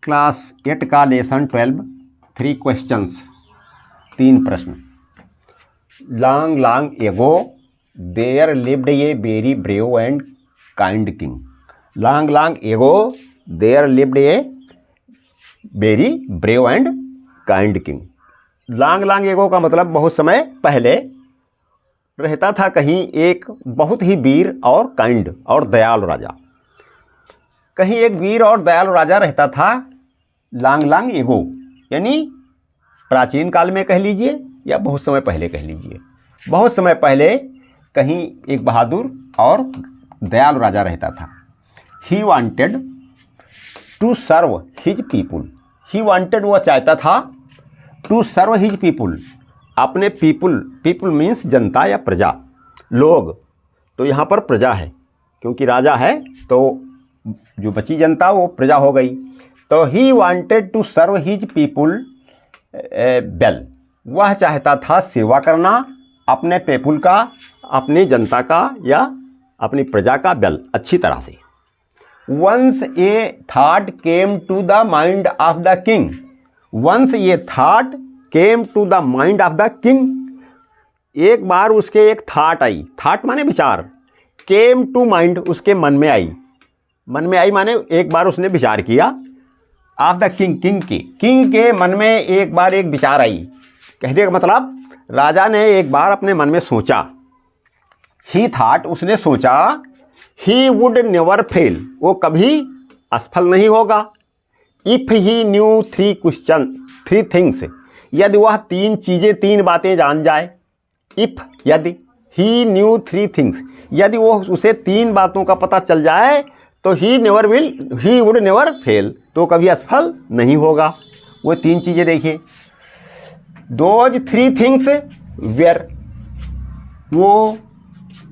Class 8 का lesson 12 3 questions 3 प्रश्न। Long long ago there lived a very brave and kind king. Long long ago there lived a very brave and kind king. Long long ago का मतलब बहुत समय पहले रहता था कहीं एक बहुत ही वीर और काइंड और दयालु राजा। कहीं एक वीर और दयालु राजा रहता था। लॉन्ग लॉन्ग एगो यानी प्राचीन काल में कह लीजिए या बहुत समय पहले कह लीजिए। बहुत समय पहले कहीं एक बहादुर और दयालु राजा रहता था। He wanted to serve his people. He wanted वो चाहता था टू सर्व हिज पीपुल अपने पीपुल मीन्स जनता या प्रजा लोग। तो यहाँ पर प्रजा है क्योंकि राजा है तो जो बची जनता वो प्रजा हो गई। तो he wanted to serve his people well. वह चाहता था सेवा करना अपने पीपुल का अपनी जनता का या अपनी प्रजा का वेल अच्छी तरह से। Once a thought came to the mind of the king. Once ये thought came to the mind of the king. एक बार उसके एक थॉट आई। थॉट माने विचार। केम टू माइंड उसके मन में आई। मन में आई माने एक बार उसने विचार किया। ऑफ द किंग किंग के मन में एक बार एक विचार आई। कहने का मतलब राजा ने एक बार अपने मन में सोचा। ही थॉट उसने सोचा ही वुड नेवर फेल वो कभी असफल नहीं होगा। If he new three things यदि वह तीन चीज़ें तीन बातें जान जाए। इफ यदि ही न्यू थ्री थिंग्स यदि वो उसे तीन बातों का पता चल जाए तो ही वुड नेवर फेल तो कभी असफल नहीं होगा। वो तीन चीज़ें देखिए। दोज थ्री थिंग्स वेयर वो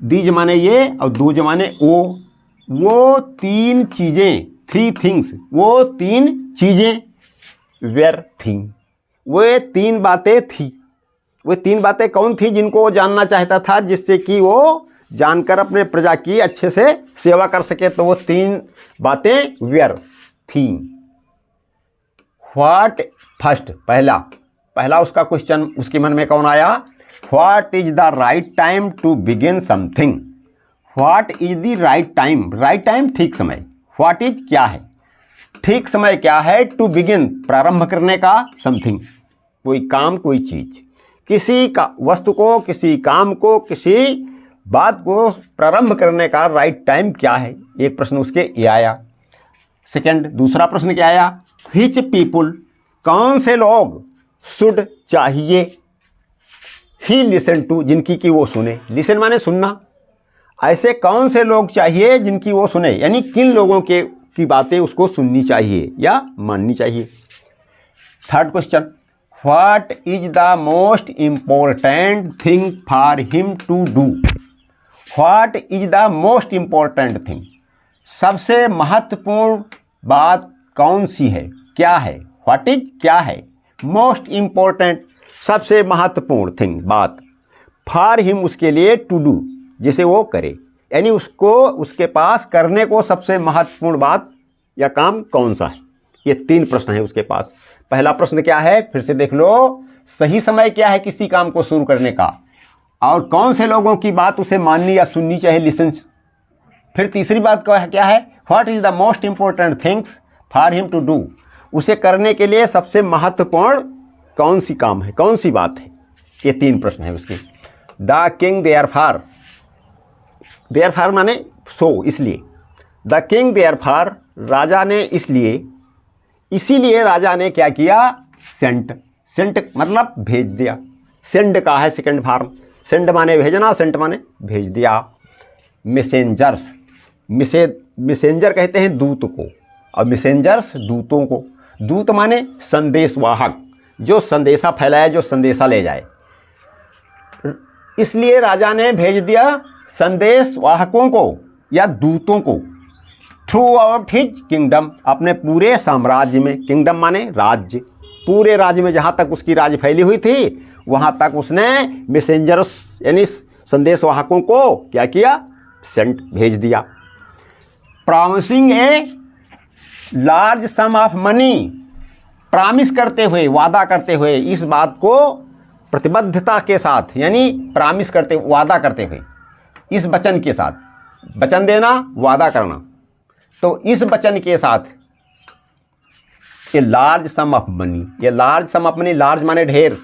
दी जमाने ये और दो जमाने वो तीन चीज़ें थ्री थिंग्स वो तीन चीज़ें वेयर थी वो तीन बातें थी। वो तीन बातें कौन थी जिनको वो जानना चाहता था जिससे कि वो जानकर अपने प्रजा की अच्छे से सेवा कर सके। तो वो तीन बातें वेयर थी। व्हाट फर्स्ट पहला उसका क्वेश्चन उसके मन में कौन आया। What is the right time to begin something. What is the right time ठीक समय। व्हाट इज क्या है ठीक समय क्या है। टू बिगिन प्रारंभ करने का समथिंग कोई काम कोई चीज़ किसी का वस्तु को किसी काम को किसी बात को प्रारंभ करने का राइट टाइम क्या है। एक प्रश्न उसके ये आया। सेकंड दूसरा प्रश्न क्या आया। व्हिच पीपुल कौन से लोग शुड चाहिए ही लिसन टू जिनकी कि वो सुने। लिसन माने सुनना। ऐसे कौन से लोग चाहिए जिनकी वो सुने यानी किन लोगों के की बातें उसको सुननी चाहिए या माननी चाहिए। Third question what is the most important thing for him to do. What is the most important thing सबसे महत्वपूर्ण बात कौन सी है क्या है। व्हाट इज क्या है मोस्ट इम्पोर्टेंट सबसे महत्वपूर्ण थिंग बात फॉर हिम उसके लिए टू डू जिसे वो करे यानी उसको उसके पास करने को सबसे महत्वपूर्ण बात या काम कौन सा है। ये तीन प्रश्न है उसके पास। पहला प्रश्न क्या है फिर से देख लो। सही समय क्या है किसी काम को शुरू करने का और कौन से लोगों की बात उसे माननी या सुननी चाहिए लिसन। फिर तीसरी बात क्या है what is the most important things for him to do उसे करने के लिए सबसे महत्वपूर्ण कौन सी काम है कौन सी बात है। ये तीन प्रश्न है उसके। द किंग देयर फार माने सो इसलिए। द किंग देयर फार राजा ने इसीलिए राजा ने क्या किया सेंट मतलब भेज दिया। सेंड का है सेकंड फॉर्म। सेंड माने भेजना सेंट माने भेज दिया। मैसेंजर कहते हैं दूत को और मैसेंजर्स दूतों को। दूत माने संदेशवाहक जो संदेशा फैलाए जो संदेशा ले जाए। इसलिए राजा ने भेज दिया संदेशवाहकों को या दूतों को थ्रू आउट हिज किंगडम अपने पूरे साम्राज्य में। किंगडम माने राज्य। पूरे राज्य में जहाँ तक उसकी राज्य फैली हुई थी वहाँ तक उसने मैसेंजर्स यानी संदेशवाहकों को क्या किया सेंट भेज दिया। Promising a large some of money, promise करते हुए, वादा करते हुए, इस बात को प्रतिबद्धता के साथ, यानी प्रॉमिस करते, वादा करते हुए, इस वचन के साथ, वचन देना, वादा करना, तो इस वचन के साथ ये लार्ज सम ऑफ मनी, ये large some of money, large माने ढेर,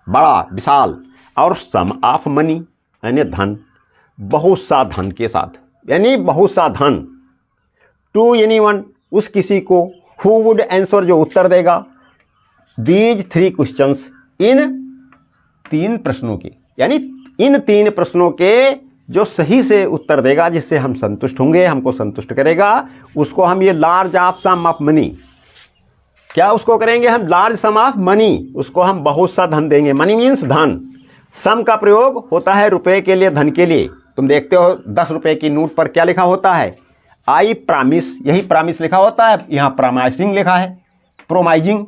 बड़ा, विशाल, और सम ऑफ मनी यानी धन, बहुत सा धन के साथ, यानी बहुत सा धन, टू एनीवन, उस किसी को, हु वुड आंसर, जो उत्तर देगा, दीज 3 क्वेश्चंस, इन 3 प्रश्नों के, यानी इन 3 प्रश्नों के जो सही से उत्तर देगा, जिससे हम संतुष्ट होंगे, हमको संतुष्ट करेगा, उसको हम ये large of sum of money, क्या उसको करेंगे हम, लार्ज सम ऑफ मनी, उसको हम बहुत सा धन देंगे। मनी मीन्स धन, सम का प्रयोग होता है रुपए के लिए, धन के लिए। तुम देखते हो 10 रुपए की नोट पर क्या लिखा होता है, आई प्रॉमिस, यही प्रॉमिस लिखा होता है, यहाँ प्रोमाइसिंग लिखा है, प्रोमाइजिंग,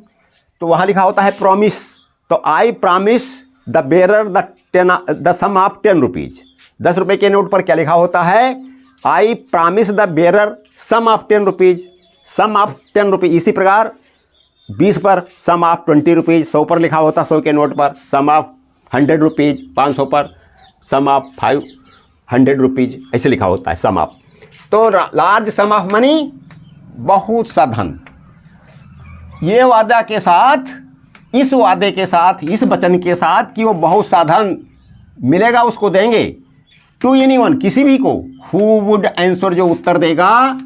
तो वहाँ लिखा होता है प्रॉमिस। तो I promise the bearer the sum of 10 rupees, 10 रुपये के नोट पर क्या लिखा होता है, I promise the bearer sum of 10 rupees, sum of 10 rupees. इसी प्रकार 20 पर सम ऑफ 20 रुपीज़, 100 पर लिखा होता, 100 के नोट पर सम ऑफ 100 रुपीज़, 500 पर सम ऑफ 500 रुपीज़, ऐसे लिखा होता है सम ऑफ। तो लार्ज सम ऑफ मनी, बहुत सा धन, ये वादा के साथ, इस वादे के साथ, इस वचन के साथ कि वो बहुत सा धन मिलेगा, उसको देंगे, टू एनीवन, किसी भी को, हु वुड आंसर, जो उत्तर देगा,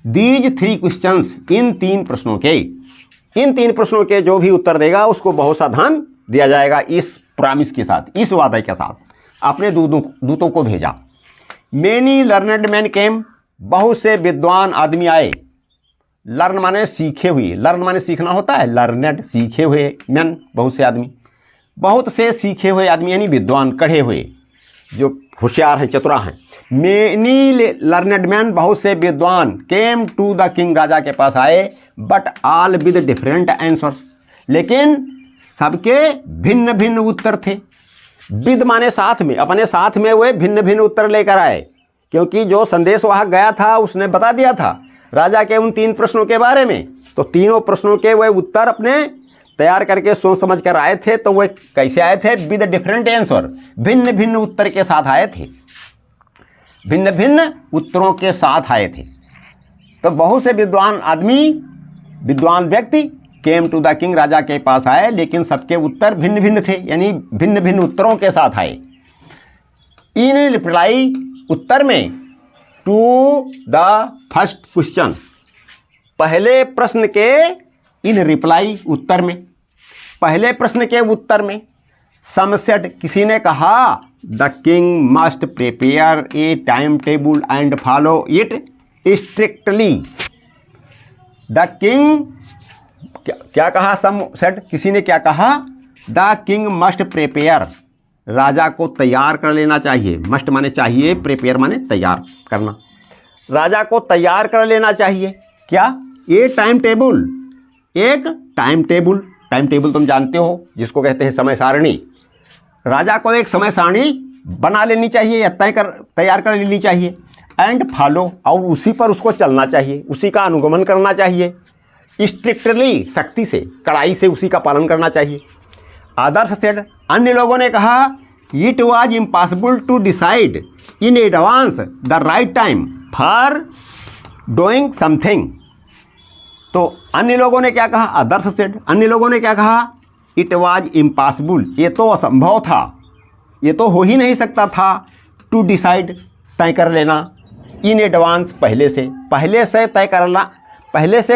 दीज 3 क्वेश्चंस, इन 3 प्रश्नों के, इन 3 प्रश्नों के जो भी उत्तर देगा, उसको बहुत सा धन दिया जाएगा, इस प्रॉमिस के साथ, इस वादे के साथ। अपने दूतों को भेजा। मेनी लर्नड मैन केम, बहुत से विद्वान आदमी आए। लर्न माने सीखे हुए, लर्न माने सीखना होता है, लर्नड सीखे हुए, मैन बहुत से आदमी, बहुत से सीखे हुए आदमी यानी विद्वान, कढ़े हुए, जो होशियार हैं, चतुरा हैं। मेनी लर्नड मैन, बहुत से विद्वान, केम टू द किंग, राजा के पास आए, but all with different answers, लेकिन सबके भिन्न भिन्न उत्तर थे। विद माने साथ में, अपने साथ में वे भिन्न भिन्न उत्तर लेकर आए, क्योंकि जो संदेश वहाँ गया था उसने बता दिया था राजा के उन 3 प्रश्नों के बारे में, तो तीनों प्रश्नों के वे उत्तर अपने तैयार करके सोच समझ कर आए थे। तो वे कैसे आए थे, विद डिफरेंट आंसर, भिन्न भिन्न उत्तर के साथ आए थे, भिन्न भिन्न उत्तरों के साथ आए थे। तो बहुत से विद्वान आदमी, विद्वान व्यक्ति केम टू द किंग, राजा के पास आए, लेकिन सबके उत्तर भिन्न भिन्न थे, यानी भिन्न भिन्न उत्तरों के साथ आए। इन रिप्लाई, उत्तर में, टू द फर्स्ट क्वेश्चन, पहले प्रश्न के, इन रिप्लाई, उत्तर में, पहले प्रश्न के उत्तर में, सम सेड, किसी ने कहा, the king must prepare a time table and follow it strictly. The king, क्या कहा, सम सेड, किसी ने क्या कहा, द किंग मस्ट प्रिपेयर, राजा को तैयार कर लेना चाहिए, मस्ट माने चाहिए, प्रिपेयर माने तैयार करना, राजा को तैयार कर लेना चाहिए। क्या, ये टाइम टेबल, एक टाइम टेबल, टाइम टेबल तुम जानते हो जिसको कहते हैं समय सारणी, राजा को एक समय सारणी बना लेनी चाहिए या तैयार कर लेनी चाहिए, एंड फॉलो, और उसी पर उसको चलना चाहिए, उसी का अनुगमन करना चाहिए, स्ट्रिक्टली, सख्ती से, कड़ाई से उसी का पालन करना चाहिए। अदर्स सेड, अन्य लोगों ने कहा, it was impossible to decide in advance the right time for doing something. तो अन्य लोगों ने क्या कहा, अदर्स सेड, अन्य लोगों ने क्या कहा, इट वॉज इम्पॉसिबल, ये तो असंभव था, ये तो हो ही नहीं सकता था, टू डिसाइड, तय कर लेना, इन एडवांस, पहले से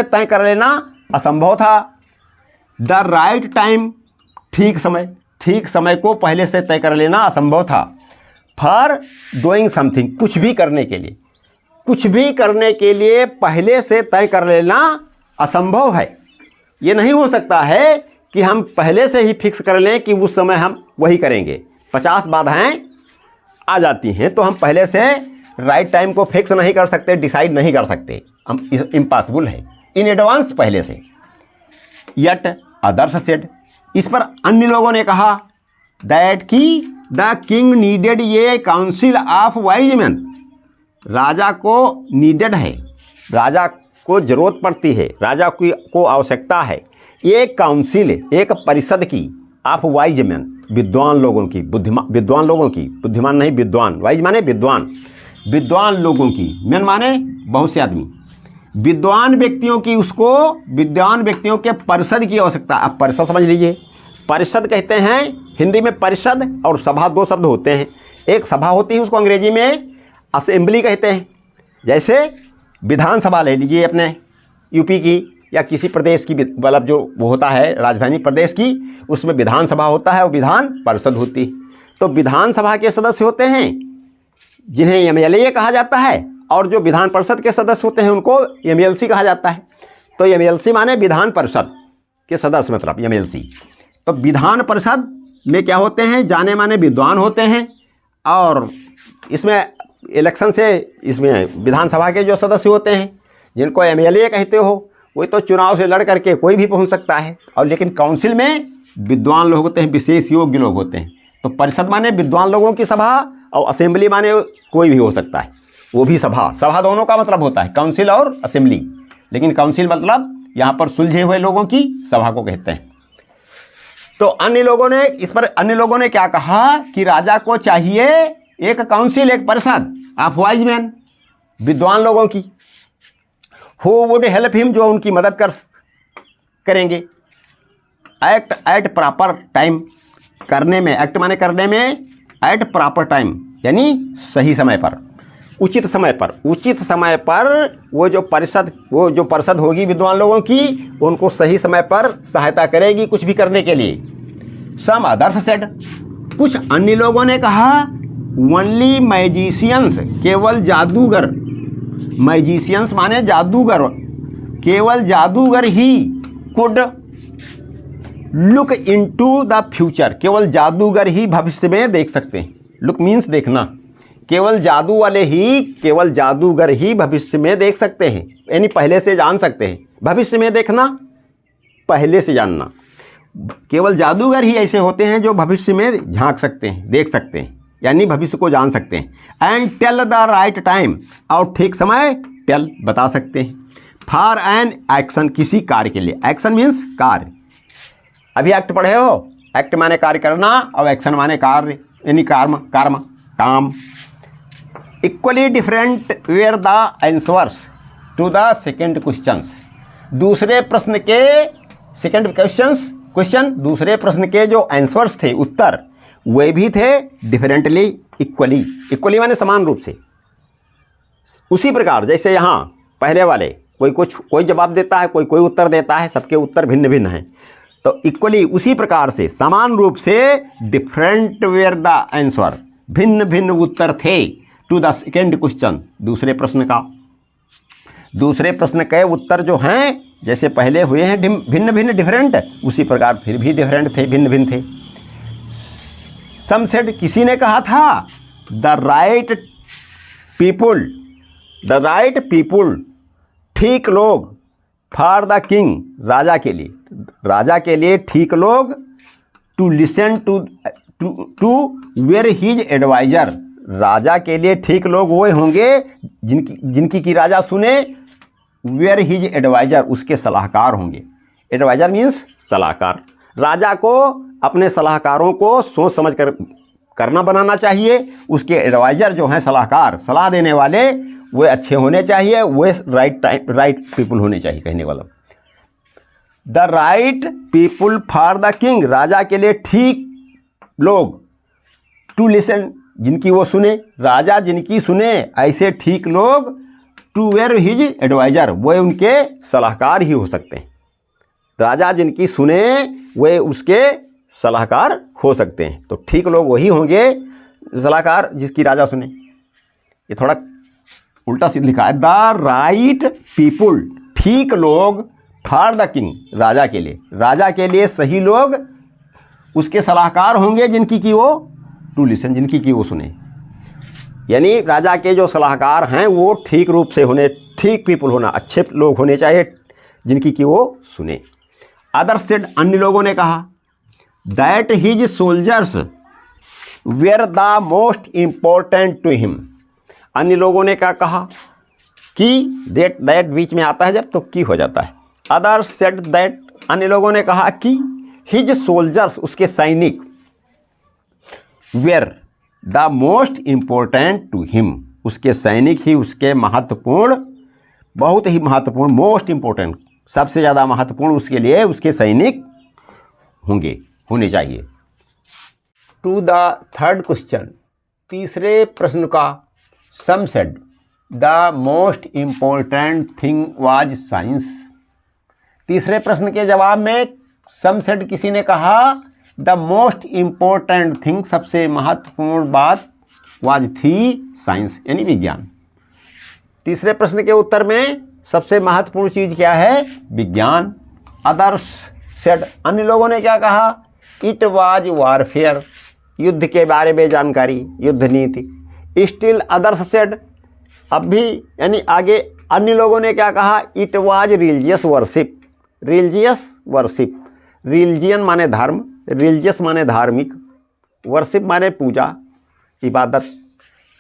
तय कर लेना असंभव था, द राइट टाइम, ठीक समय को पहले से तय कर लेना असंभव था, फॉर डूइंग समथिंग, कुछ भी करने के लिए पहले से तय कर लेना असंभव है। ये नहीं हो सकता है कि हम पहले से ही फिक्स कर लें कि उस समय हम वही करेंगे, 50 बाधाएं आ जाती हैं, तो हम पहले से राइट टाइम को फिक्स नहीं कर सकते, डिसाइड नहीं कर सकते, हम इम्पॉसिबल है, इन एडवांस, पहले से। यट अदर्स सेड, इस पर अन्य लोगों ने कहा, दैट कि द किंग नीडेड ये काउंसिल ऑफ वाइज मैन, राजा को नीडेड है, राजा को ज़रूरत पड़ती है, राजा को आवश्यकता है एक काउंसिल, एक परिषद की, ऑफ वाइज मैन, विद्वान लोगों की, विद्वान लोगों की, बुद्धिमान नहीं विद्वान, वाइज माने विद्वान, विद्वान लोगों की, मैन माने बहुत से आदमी, विद्वान व्यक्तियों की, उसको विद्वान व्यक्तियों के परिषद की आवश्यकता। आप परिषद समझ लीजिए, परिषद कहते हैं हिंदी में परिषद और सभा, दो शब्द होते हैं। एक सभा होती है, उसको अंग्रेजी में असेंबली कहते हैं। जैसे विधानसभा ले लीजिए अपने यूपी की या किसी प्रदेश की, मतलब जो वो होता है राजधानी प्रदेश की, उसमें विधानसभा होता है और विधान परिषद होती है। तो विधानसभा के सदस्य होते हैं जिन्हें एमएलए कहा जाता है, और जो विधान परिषद के सदस्य होते हैं उनको एमएलसी कहा जाता है। तो एमएलसी माने विधान परिषद के सदस्य, मतलब एमएलसी। तो विधान परिषद में क्या होते हैं, जाने माने विद्वान होते हैं, और इसमें इलेक्शन से, इसमें विधानसभा के जो सदस्य होते हैं जिनको एमएलए कहते हो, वही तो चुनाव से लड़ करके कोई भी पहुंच सकता है। और लेकिन काउंसिल में विद्वान लोग होते हैं, विशेष योग्य लोग होते हैं। तो परिषद माने विद्वान लोगों की सभा, और असेंबली माने कोई भी हो सकता है, वो भी सभा। सभा दोनों का मतलब होता है, काउंसिल और असेंबली, लेकिन काउंसिल मतलब यहाँ पर सुलझे हुए लोगों की सभा को कहते हैं। तो अन्य लोगों ने क्या कहा कि राजा को चाहिए एक काउंसिल, एक परिषद ऑफ वाइज मैन, विद्वान लोगों की, हु वुड हेल्प हिम, जो उनकी मदद करेंगे, एक्ट एट प्रॉपर टाइम, करने में, एक्ट माने करने में, एट प्रॉपर टाइम यानी सही समय पर, उचित समय पर वो जो परिषद होगी विद्वान लोगों की, उनको सही समय पर सहायता करेगी कुछ भी करने के लिए। सम अदर्स सेड, कुछ अन्य लोगों ने कहा ओनली मैजिशियंस, केवल जादूगर, मैजिशियंस माने जादूगर, केवल जादूगर he could look into the future, केवल जादूगर ही भविष्य में देख सकते हैं। लुक मीन्स देखना, केवल जादूगर ही भविष्य में देख सकते हैं, यानी पहले से जान सकते हैं। भविष्य में देखना, पहले से जानना। केवल जादूगर ही ऐसे होते हैं जो भविष्य में झांक सकते हैं, देख सकते हैं, यानी भविष्य को जान सकते हैं। And tell the right time, और ठीक समय टेल बता सकते हैं। फॉर एन एक्शन, किसी कार्य के लिए, एक्शन मीन्स कार्य। अभी एक्ट पढ़े हो, एक्ट माने कार्य करना और एक्शन माने कार्य, यानी काम। Equally different where the answers to the second questions, दूसरे प्रश्न के सेकेंड क्वेश्चन, दूसरे प्रश्न के जो आंसर्स थे, उत्तर, वे भी थे डिफरेंटली, इक्वली माने समान रूप से। उसी प्रकार जैसे यहाँ पहले वाले कोई जवाब देता है, कोई उत्तर देता है, सबके उत्तर भिन्न भिन्न हैं। तो इक्वली उसी प्रकार से समान रूप से डिफरेंट वेयर द आंसर, भिन्न भिन्न उत्तर थे टू द सेकेंड क्वेश्चन, दूसरे प्रश्न का। दूसरे प्रश्न के उत्तर जो हैं जैसे पहले हुए हैं भिन्न भिन्न डिफरेंट, उसी प्रकार फिर भी डिफरेंट थे, भिन्न भिन्न थे। सम सेड, किसी ने कहा था द राइट पीपुल, ठीक लोग, फॉर द किंग, राजा के लिए ठीक लोग, to listen to where his adviser, राजा के लिए ठीक लोग वो होंगे जिनकी की राजा सुने, वेयर हिज एडवाइजर, उसके सलाहकार होंगे। एडवाइजर मीन्स सलाहकार। राजा को अपने सलाहकारों को सोच समझ कर करना बनाना चाहिए। उसके एडवाइजर जो हैं, सलाहकार, सलाह देने वाले, वे अच्छे होने चाहिए, वे राइट पीपुल होने चाहिए, कहने वाला। The right people for the king, राजा के लिए ठीक लोग, टू लिसन, जिनकी वो सुने, राजा जिनकी सुने, ऐसे ठीक लोग, टू वेयर हिज एडवाइजर, वे उनके सलाहकार ही हो सकते हैं। राजा जिनकी सुने वे उसके सलाहकार हो सकते हैं। तो ठीक लोग वही होंगे सलाहकार जिसकी राजा सुने। ये थोड़ा उल्टा सीधा लिखा है, द राइट पीपुल, ठीक लोग, फॉर द किंग, राजा के लिए सही लोग उसके सलाहकार होंगे जिनकी की वो टू लिसन, जिनकी की वो सुने। यानी राजा के जो सलाहकार हैं वो ठीक रूप से होने, ठीक पीपुल होना, अच्छे लोग होने चाहिए जिनकी की वो सुने। अदर सेड, अन्य लोगों ने कहा, that his soldiers were the most important to him, अन्य लोगों ने क्या कहा की, दैट दैट बीच में आता है जब तो की हो जाता है। अदर्स सेड दैट, अन्य लोगों ने कहा कि हिज सोल्जर्स, उसके सैनिक, were the most important to him, उसके सैनिक ही उसके महत्वपूर्ण, बहुत ही महत्वपूर्ण, मोस्ट इम्पोर्टेंट, सबसे ज़्यादा महत्वपूर्ण उसके लिए उसके सैनिक होंगे, होने चाहिए। टू द थर्ड क्वेश्चन, तीसरे प्रश्न का, some said the most important thing was science. तीसरे प्रश्न के जवाब में सम सेड, किसी ने कहा द मोस्ट इम्पोर्टेंट थिंग, सबसे महत्वपूर्ण बात, वाज थी साइंस, यानी विज्ञान। तीसरे प्रश्न के उत्तर में सबसे महत्वपूर्ण चीज़ क्या है? विज्ञान। अदर्स सेड, अन्य लोगों ने क्या कहा? इट वाज वारफेयर, युद्ध के बारे में जानकारी, युद्ध नीति। स्टिल अदर्स सेड, अब भी यानी आगे अन्य लोगों ने क्या कहा? It was religious worship, religious worship, religion माने धर्म, रिलीजियस माने धार्मिक, वर्शिप माने पूजा, इबादत।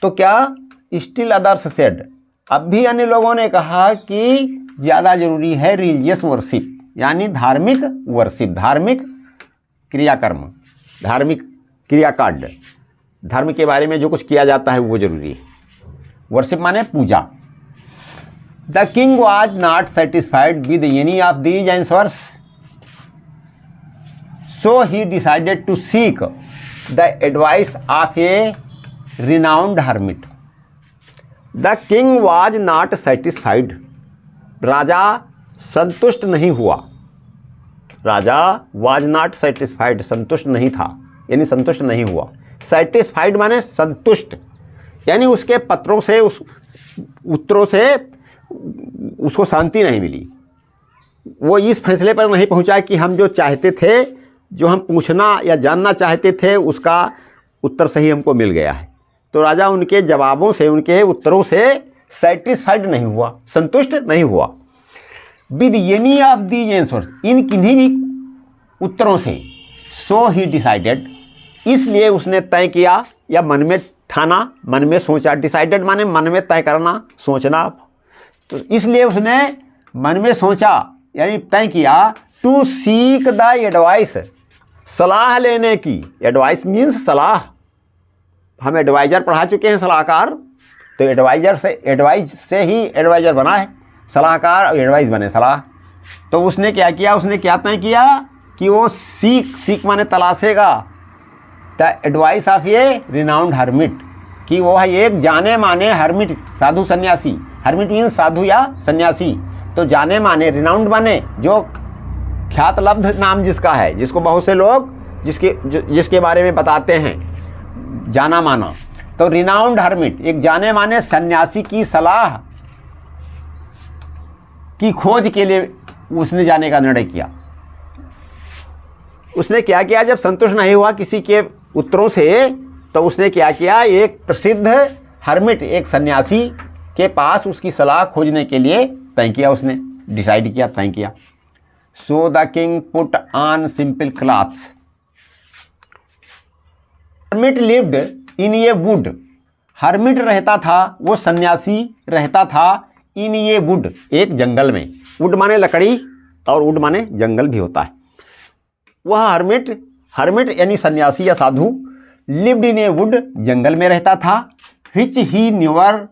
तो क्या स्टिल अदर्स सेड, अब भी अन्य लोगों ने कहा कि ज़्यादा जरूरी है रिलीजियस वर्शिप, यानी धार्मिक वर्शिप, धार्मिक क्रियाकर्म, धार्मिक क्रियाकांड, धर्म के बारे में जो कुछ किया जाता है वो जरूरी है। वर्शिप माने पूजा। The king was not satisfied with any of these answers, so he decided to seek the advice of a renowned hermit. The king was not satisfied, राजा संतुष्ट नहीं हुआ, राजा वाज नॉट सेटिस्फाइड, संतुष्ट नहीं था, यानी संतुष्ट नहीं हुआ। सेटिस्फाइड माने संतुष्ट, यानी उसके पत्रों से, उस उत्तरों से उसको शांति नहीं मिली। वो इस फैसले पर नहीं पहुंचा कि हम जो चाहते थे, जो हम पूछना या जानना चाहते थे, उसका उत्तर सही हमको मिल गया है। तो राजा उनके जवाबों से, उनके उत्तरों से सेटिस्फाइड नहीं हुआ, संतुष्ट नहीं हुआ। With any of these answers, इन किन्हीं भी उत्तरों से। सो ही डिसाइडेड, इसलिए उसने तय किया या मन में ठाना, मन में सोचा। डिसाइडेड माने मन में तय करना, सोचना। तो इसलिए उसने मन में सोचा यानी तय किया, टू सीक द एडवाइस, सलाह लेने की। एडवाइस मीन्स सलाह, हम एडवाइज़र पढ़ा चुके हैं, सलाहकार। तो एडवाइज़र से, एडवाइस से ही एडवाइज़र बना है, सलाहकार और एडवाइस बने सलाह। तो उसने क्या किया? उसने क्या तय किया कि वो सीक माने तलाशेगा, the advice of a renowned hermit, कि वो है एक जाने माने हर्मिट, साधु सन्यासी। हर्मिट मीन्स साधु या सन्यासी। तो जाने माने, रिनाउंड माने जो ख्यातलब्ध नाम जिसका है, जिसको बहुत से लोग जिसके बारे में बताते हैं, जाना माना। तो रिनाउंड हर्मिट, एक जाने माने सन्यासी की सलाह की खोज के लिए उसने जाने का निर्णय किया। उसने क्या किया? जब संतुष्ट नहीं हुआ किसी के उत्तरों से, तो उसने क्या किया? एक प्रसिद्ध हर्मिट, एक सन्यासी के पास उसकी सलाह खोजने के लिए तय किया, उसने डिसाइड किया, तय किया। सो the king put on simple clothes. Hermit lived in A would, hermit रहता था, वो सन्यासी रहता था इन ए वुड, एक जंगल में। वुड माने लकड़ी और वुड माने जंगल भी होता है। वह हर्मिट यानी सन्यासी या साधु, लिव्ड इन ए वुड, जंगल में रहता था। विच ही नेवर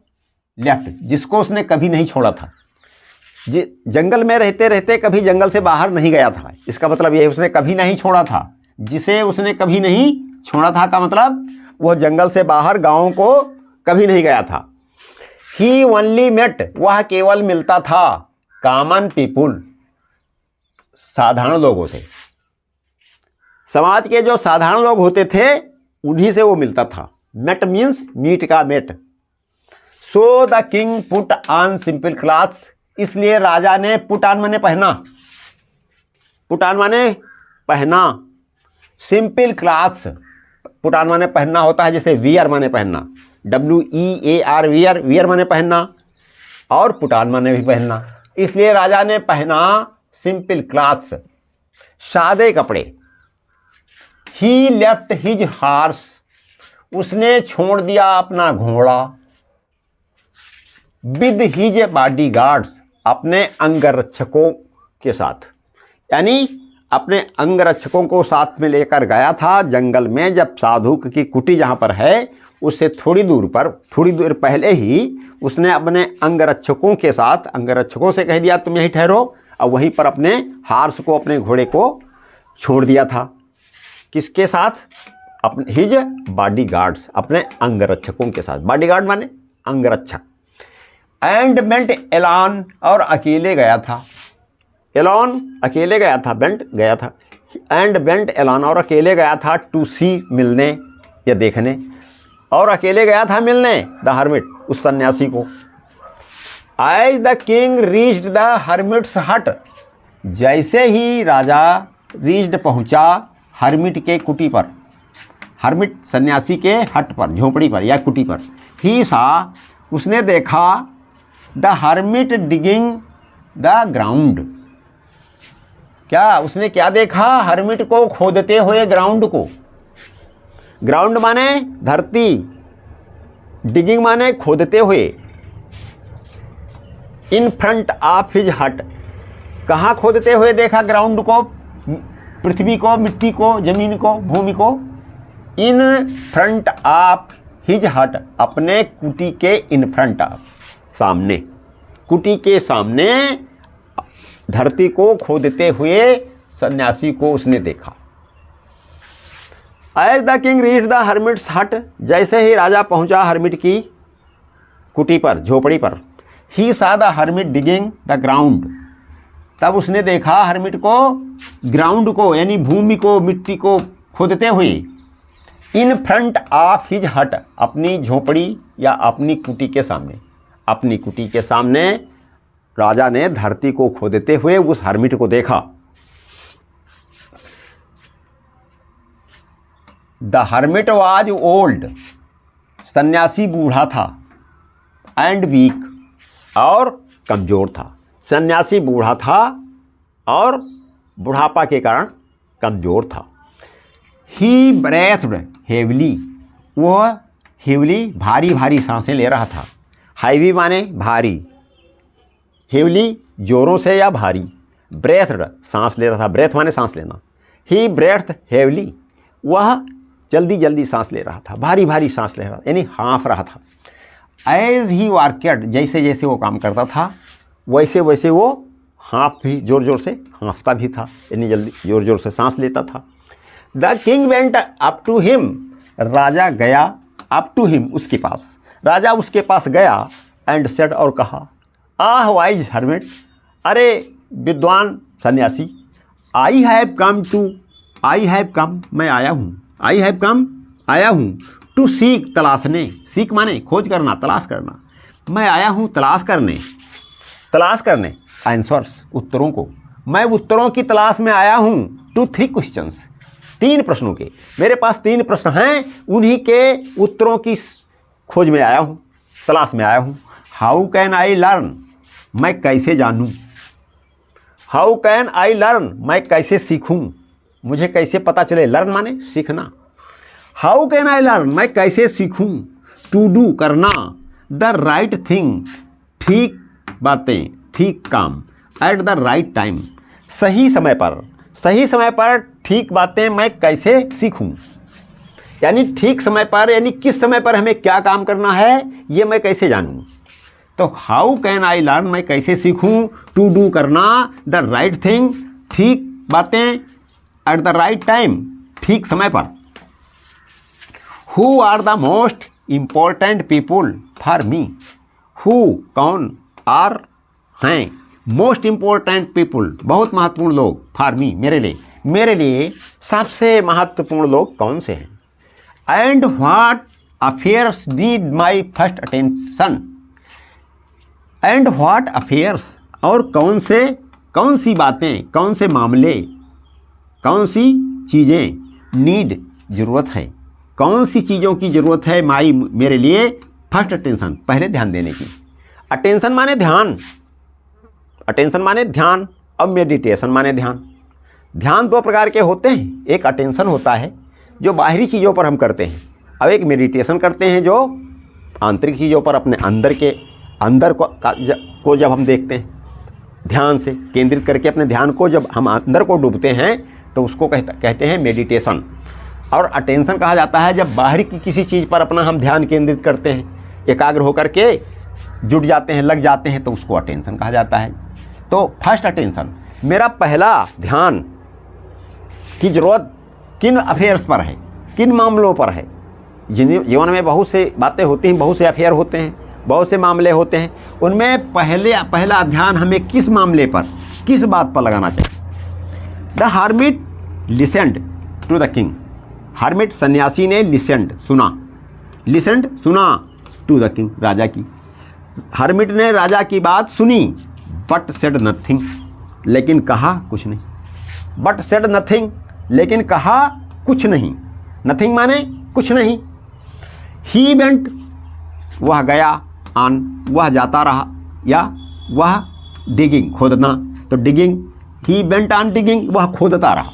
लेफ्ट, जिसको उसने कभी नहीं छोड़ा था। जंगल में रहते रहते कभी जंगल से बाहर नहीं गया था, इसका मतलब यह उसने कभी नहीं छोड़ा था। जिसे उसने कभी नहीं छोड़ा था का मतलब वह जंगल से बाहर गाँव को कभी नहीं गया था। ही ओनली मेट, वह केवल मिलता था कॉमन पीपुल, साधारण लोगों से। समाज के जो साधारण लोग होते थे उन्हीं से वो मिलता था। मेट मीन्स मीट का met. So the king put on simple clothes, इसलिए राजा ने, पुट ऑन माने पहना, पुट ऑन माने पहना, सिंपल क्लॉथ्स, पुट ऑन माने पहनना होता है, जैसे वियर माने पहनना, WEAR, वियर, वियर माने पहनना, और पुट ऑन माने भी पहनना। इसलिए राजा ने पहना सिंपल क्लॉथ्स, सादे कपड़े। ही लेफ्ट हिज हॉर्स, उसने छोड़ दिया अपना घोड़ा। विद हिज बॉडी गार्ड्स, अपने अंगरक्षकों के साथ, यानी अपने अंगरक्षकों को साथ में लेकर गया था जंगल में। जब साधु की कुटी जहाँ पर है उससे थोड़ी दूर पहले ही उसने अपने अंगरक्षकों के साथ, अंगरक्षकों से कह दिया तुम यहीं ठहरो, और वहीं पर अपने हार्स को, अपने घोड़े को छोड़ दिया था। किसके साथ? अपने हिज बॉडी गार्ड्स, अपने अंगरक्षकों के साथ। बॉडी गार्ड माने अंगरक्षक। एंड वेंट एलॉन, और अकेले गया था। एलॉन अकेले गया था, वेंट गया था। एंड वेंट एलॉन, और अकेले गया था। टू सी, मिलने या देखने, और अकेले गया था मिलने द हर्मिट, उस सन्यासी को। As the king reached the hermit's hut, जैसे ही राजा रीच्ड पहुंचा हर्मिट के कुटी पर, हर्मिट सन्यासी के हट पर, झोपड़ी पर या कुटी पर। ही सा, उसने देखा the hermit digging the ground, क्या उसने क्या देखा? हर्मिट को खोदते हुए ग्राउंड को। ग्राउंड माने धरती, डिगिंग माने खोदते हुए। इन फ्रंट ऑफ हिज हट, कहाँ खोदते हुए देखा ग्राउंड को? पृथ्वी को, मिट्टी को, जमीन को, भूमि को। इन फ्रंट ऑफ हिज हट, अपने कुटी के इन फ्रंट ऑफ, सामने, कुटी के सामने धरती को खोदते हुए सन्यासी को उसने देखा। As the king reached the hermit's hut, जैसे ही राजा पहुंचा हर्मिट की कुटी पर, झोपड़ी पर। ही सा the hermit digging the ground, तब उसने देखा हर्मिट को ग्राउंड को, यानी भूमि को, मिट्टी को खोदते हुए। इन फ्रंट ऑफ हिज हट, अपनी झोपड़ी या अपनी कुटी के सामने, अपनी कुटी के सामने राजा ने धरती को खोदते हुए उस हर्मिट को देखा। द हर्मिट वाज ओल्ड, सन्यासी बूढ़ा था। एंड वीक, और कमज़ोर था। सन्यासी बूढ़ा था और बुढ़ापा के कारण कमज़ोर था। ही ब्रेथ्ड हेवली, वह हेवली भारी भारी सांसें ले रहा था। हैवी माने भारी, हेवली जोरों से या भारी। ब्रेथ्ड सांस ले रहा था, ब्रेथ माने सांस लेना। ही ब्रेथ हेवली, वह जल्दी जल्दी सांस ले रहा था, भारी भारी सांस ले रहा था, यानी हाँफ रहा था। एज ही वर्केड, जैसे जैसे वो काम करता था वैसे वैसे वो हाँफ भी, जोर जोर से हाँफता भी था, यानी जल्दी जोर जोर से सांस लेता था। The king went up to him, राजा गया अप टू हिम, उसके पास। राजा उसके पास गया। एंड सेड, और कहा, आह वाइज हर्मिट, अरे विद्वान सन्यासी। आई हैव कम, मैं आया हूँ। आई हैव कम, आया हूँ। टू सीक, तलाशने, सीक माने खोज करना, तलाश करना। मैं आया हूँ तलाश करने आंसर्स, उत्तरों को। मैं उत्तरों की तलाश में आया हूँ। टू 3 क्वेश्चंस, 3 प्रश्नों के, मेरे पास 3 प्रश्न हैं, उन्हीं के उत्तरों की खोज में आया हूँ, तलाश में आया हूँ। हाउ कैन आई लर्न, मैं कैसे जानूँ? हाउ कैन आई लर्न, मैं कैसे सीखूँ, मुझे कैसे पता चले? लर्न माने सीखना। हाउ कैन आई लर्न, मैं कैसे सीखूँ? टू डू, करना। द राइट थिंग, ठीक बातें, ठीक काम। एट द राइट टाइम, सही समय पर ठीक बातें मैं कैसे सीखूं? यानी ठीक समय पर, यानी किस समय पर हमें क्या काम करना है, ये मैं कैसे जानूं? तो हाउ कैन आई लर्न, मैं कैसे सीखूं? टू डू, करना। द राइट थिंग, ठीक बातें। एट द राइट टाइम, ठीक समय पर। Who are the most important people for me, who कौन, आर हैं, मोस्ट इम्पोर्टेंट पीपुल बहुत महत्वपूर्ण लोग, फॉर मी मेरे लिए सबसे महत्वपूर्ण लोग कौन से हैं? And what affairs need my first attention, and what affairs, और कौन सी बातें, कौन से मामले, कौन सी चीज़ें, नीड ज़रूरत है, कौन सी चीज़ों की ज़रूरत है, माई मेरे लिए, फर्स्ट अटेंशन पहले ध्यान देने की। अटेंशन माने ध्यान, अटेंशन माने ध्यान, अब मेडिटेशन माने ध्यान। ध्यान 2 प्रकार के होते हैं, एक अटेंशन होता है जो बाहरी चीज़ों पर हम करते हैं, अब एक मेडिटेशन करते हैं जो आंतरिक चीज़ों पर, अपने अंदर के अंदर को जब हम देखते हैं, ध्यान से केंद्रित करके अपने ध्यान को जब हम अंदर को डूबते हैं तो उसको कहते हैं मेडिटेशन। और अटेंशन कहा जाता है जब बाहरी की किसी चीज़ पर अपना हम ध्यान केंद्रित करते हैं, एकाग्र होकर के जुट जाते हैं, लग जाते हैं, तो उसको अटेंशन कहा जाता है। तो फर्स्ट अटेंशन, मेरा पहला ध्यान की ज़रूरत किन अफेयर्स पर है, किन मामलों पर है। जीवन में बहुत से बातें होती हैं, बहुत से अफेयर होते हैं, बहुत से मामले होते हैं, उनमें पहला ध्यान हमें किस मामले पर, किस बात पर लगाना चाहिए। The hermit listened to the king. Hermit सन्यासी ने लिसेंड सुना, लिसेंड सुना टू द किंग राजा की। हर्मिट ने राजा की बात सुनी, बट सेड नथिंग, लेकिन कहा कुछ नहीं। बट सेड नथिंग, लेकिन कहा कुछ नहीं। नथिंग माने कुछ नहीं। ही वेंट, वह गया, ऑन, वह जाता रहा, या वह डिगिंग, खोदना, तो digging, he went on digging, वह खोदता रहा।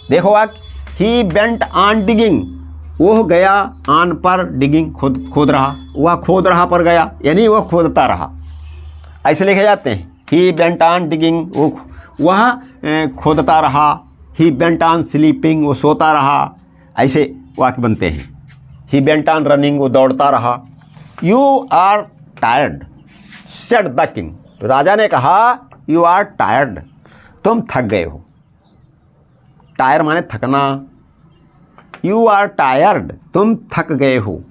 देखो आप, ही वेंट ऑन डिगिंग, वह गया, ऑन पर डिगिंग, खोद रहा, वह खोद रहा पर गया, यानी वह खोदता रहा, ऐसे लिखे जाते हैं। ही वेंट ऑन डिगिंग, वह खोदता रहा। ही वेंट ऑन स्लीपिंग, वो सोता रहा, ऐसे वाक्य बनते हैं। ही वेंट ऑन रनिंग, वो दौड़ता रहा। You are tired said the king, तो राजा ने कहा यू आर टायर्ड, तुम थक गए हो। टायर माने थकना। यू आर टायर्ड, तुम थक गए हो।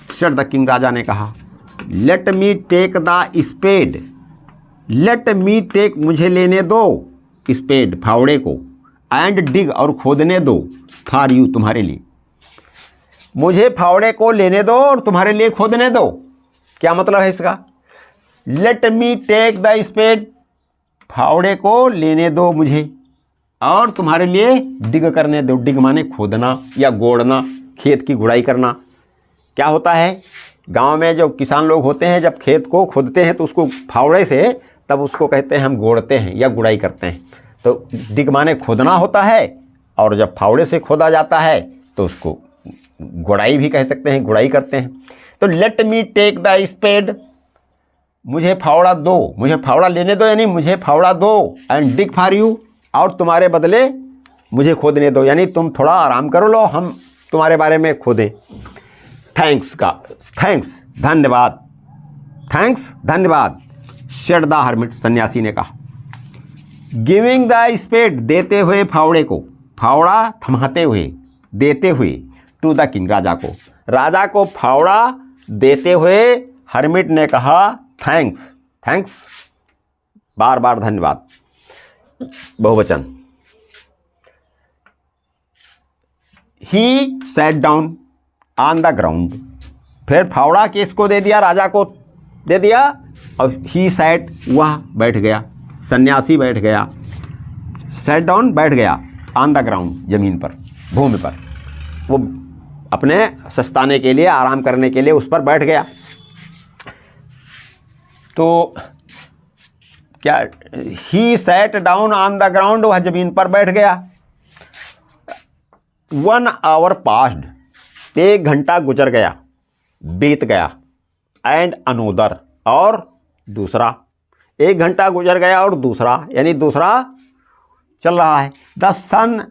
सेड द किंग, राजा ने कहा। Let me take the spade, let me take, मुझे लेने दो, स्पेड, फावड़े को, एंड डिग, और खोदने दो, फॉर यू, तुम्हारे लिए। मुझे फावड़े को लेने दो और तुम्हारे लिए खोदने दो। क्या मतलब है इसका? Let me take the spade, फावड़े को लेने दो मुझे, और तुम्हारे लिए डिग करने दो। डिग माने खोदना या गोड़ना, खेत की गुड़ाई करना। क्या होता है, गांव में जो किसान लोग होते हैं जब खेत को खोदते हैं तो उसको फावड़े से, तब उसको कहते हैं हम गोड़ते हैं या गुड़ाई करते हैं। तो डिग माने खोदना होता है, और जब फावड़े से खोदा जाता है तो उसको गुड़ाई भी कह सकते हैं, गुड़ाई करते हैं। तो let me take the spade, मुझे फावड़ा दो, मुझे फावड़ा लेने दो, यानी मुझे फावड़ा दो, एंड डिग फॉर यू, और तुम्हारे बदले मुझे खोदने दो, यानी तुम थोड़ा आराम करो, लो हम तुम्हारे बारे में खोदें। थैंक्स का, थैंक्स, धन्यवाद, थैंक्स, धन्यवाद। सेड द हर्मिट, सन्यासी ने कहा। गिविंग द स्पेड, देते हुए फावड़े को, फावड़ा थमाते हुए, देते हुए, टू द किंग, राजा को। राजा को फावड़ा देते हुए हर्मिट ने कहा थैंक्स, थैंक्स, बार बार धन्यवाद, बहुवचन। He sat down on the ground, फिर फावड़ा किसको दे दिया? राजा को दे दिया, और ही सैट, वह बैठ गया, सन्यासी बैठ गया। सैट डाउन, बैठ गया, ऑन द ग्राउंड, जमीन पर, भूमि पर, वो अपने सस्ताने के लिए, आराम करने के लिए उस पर बैठ गया। तो क्या, he sat down on the ground, वह जमीन पर बैठ गया। 1 आवर पास्ड, 1 घंटा गुजर गया, बीत गया। एंड अनोदर, और दूसरा, 1 घंटा गुजर गया और दूसरा, यानी दूसरा चल रहा है। The sun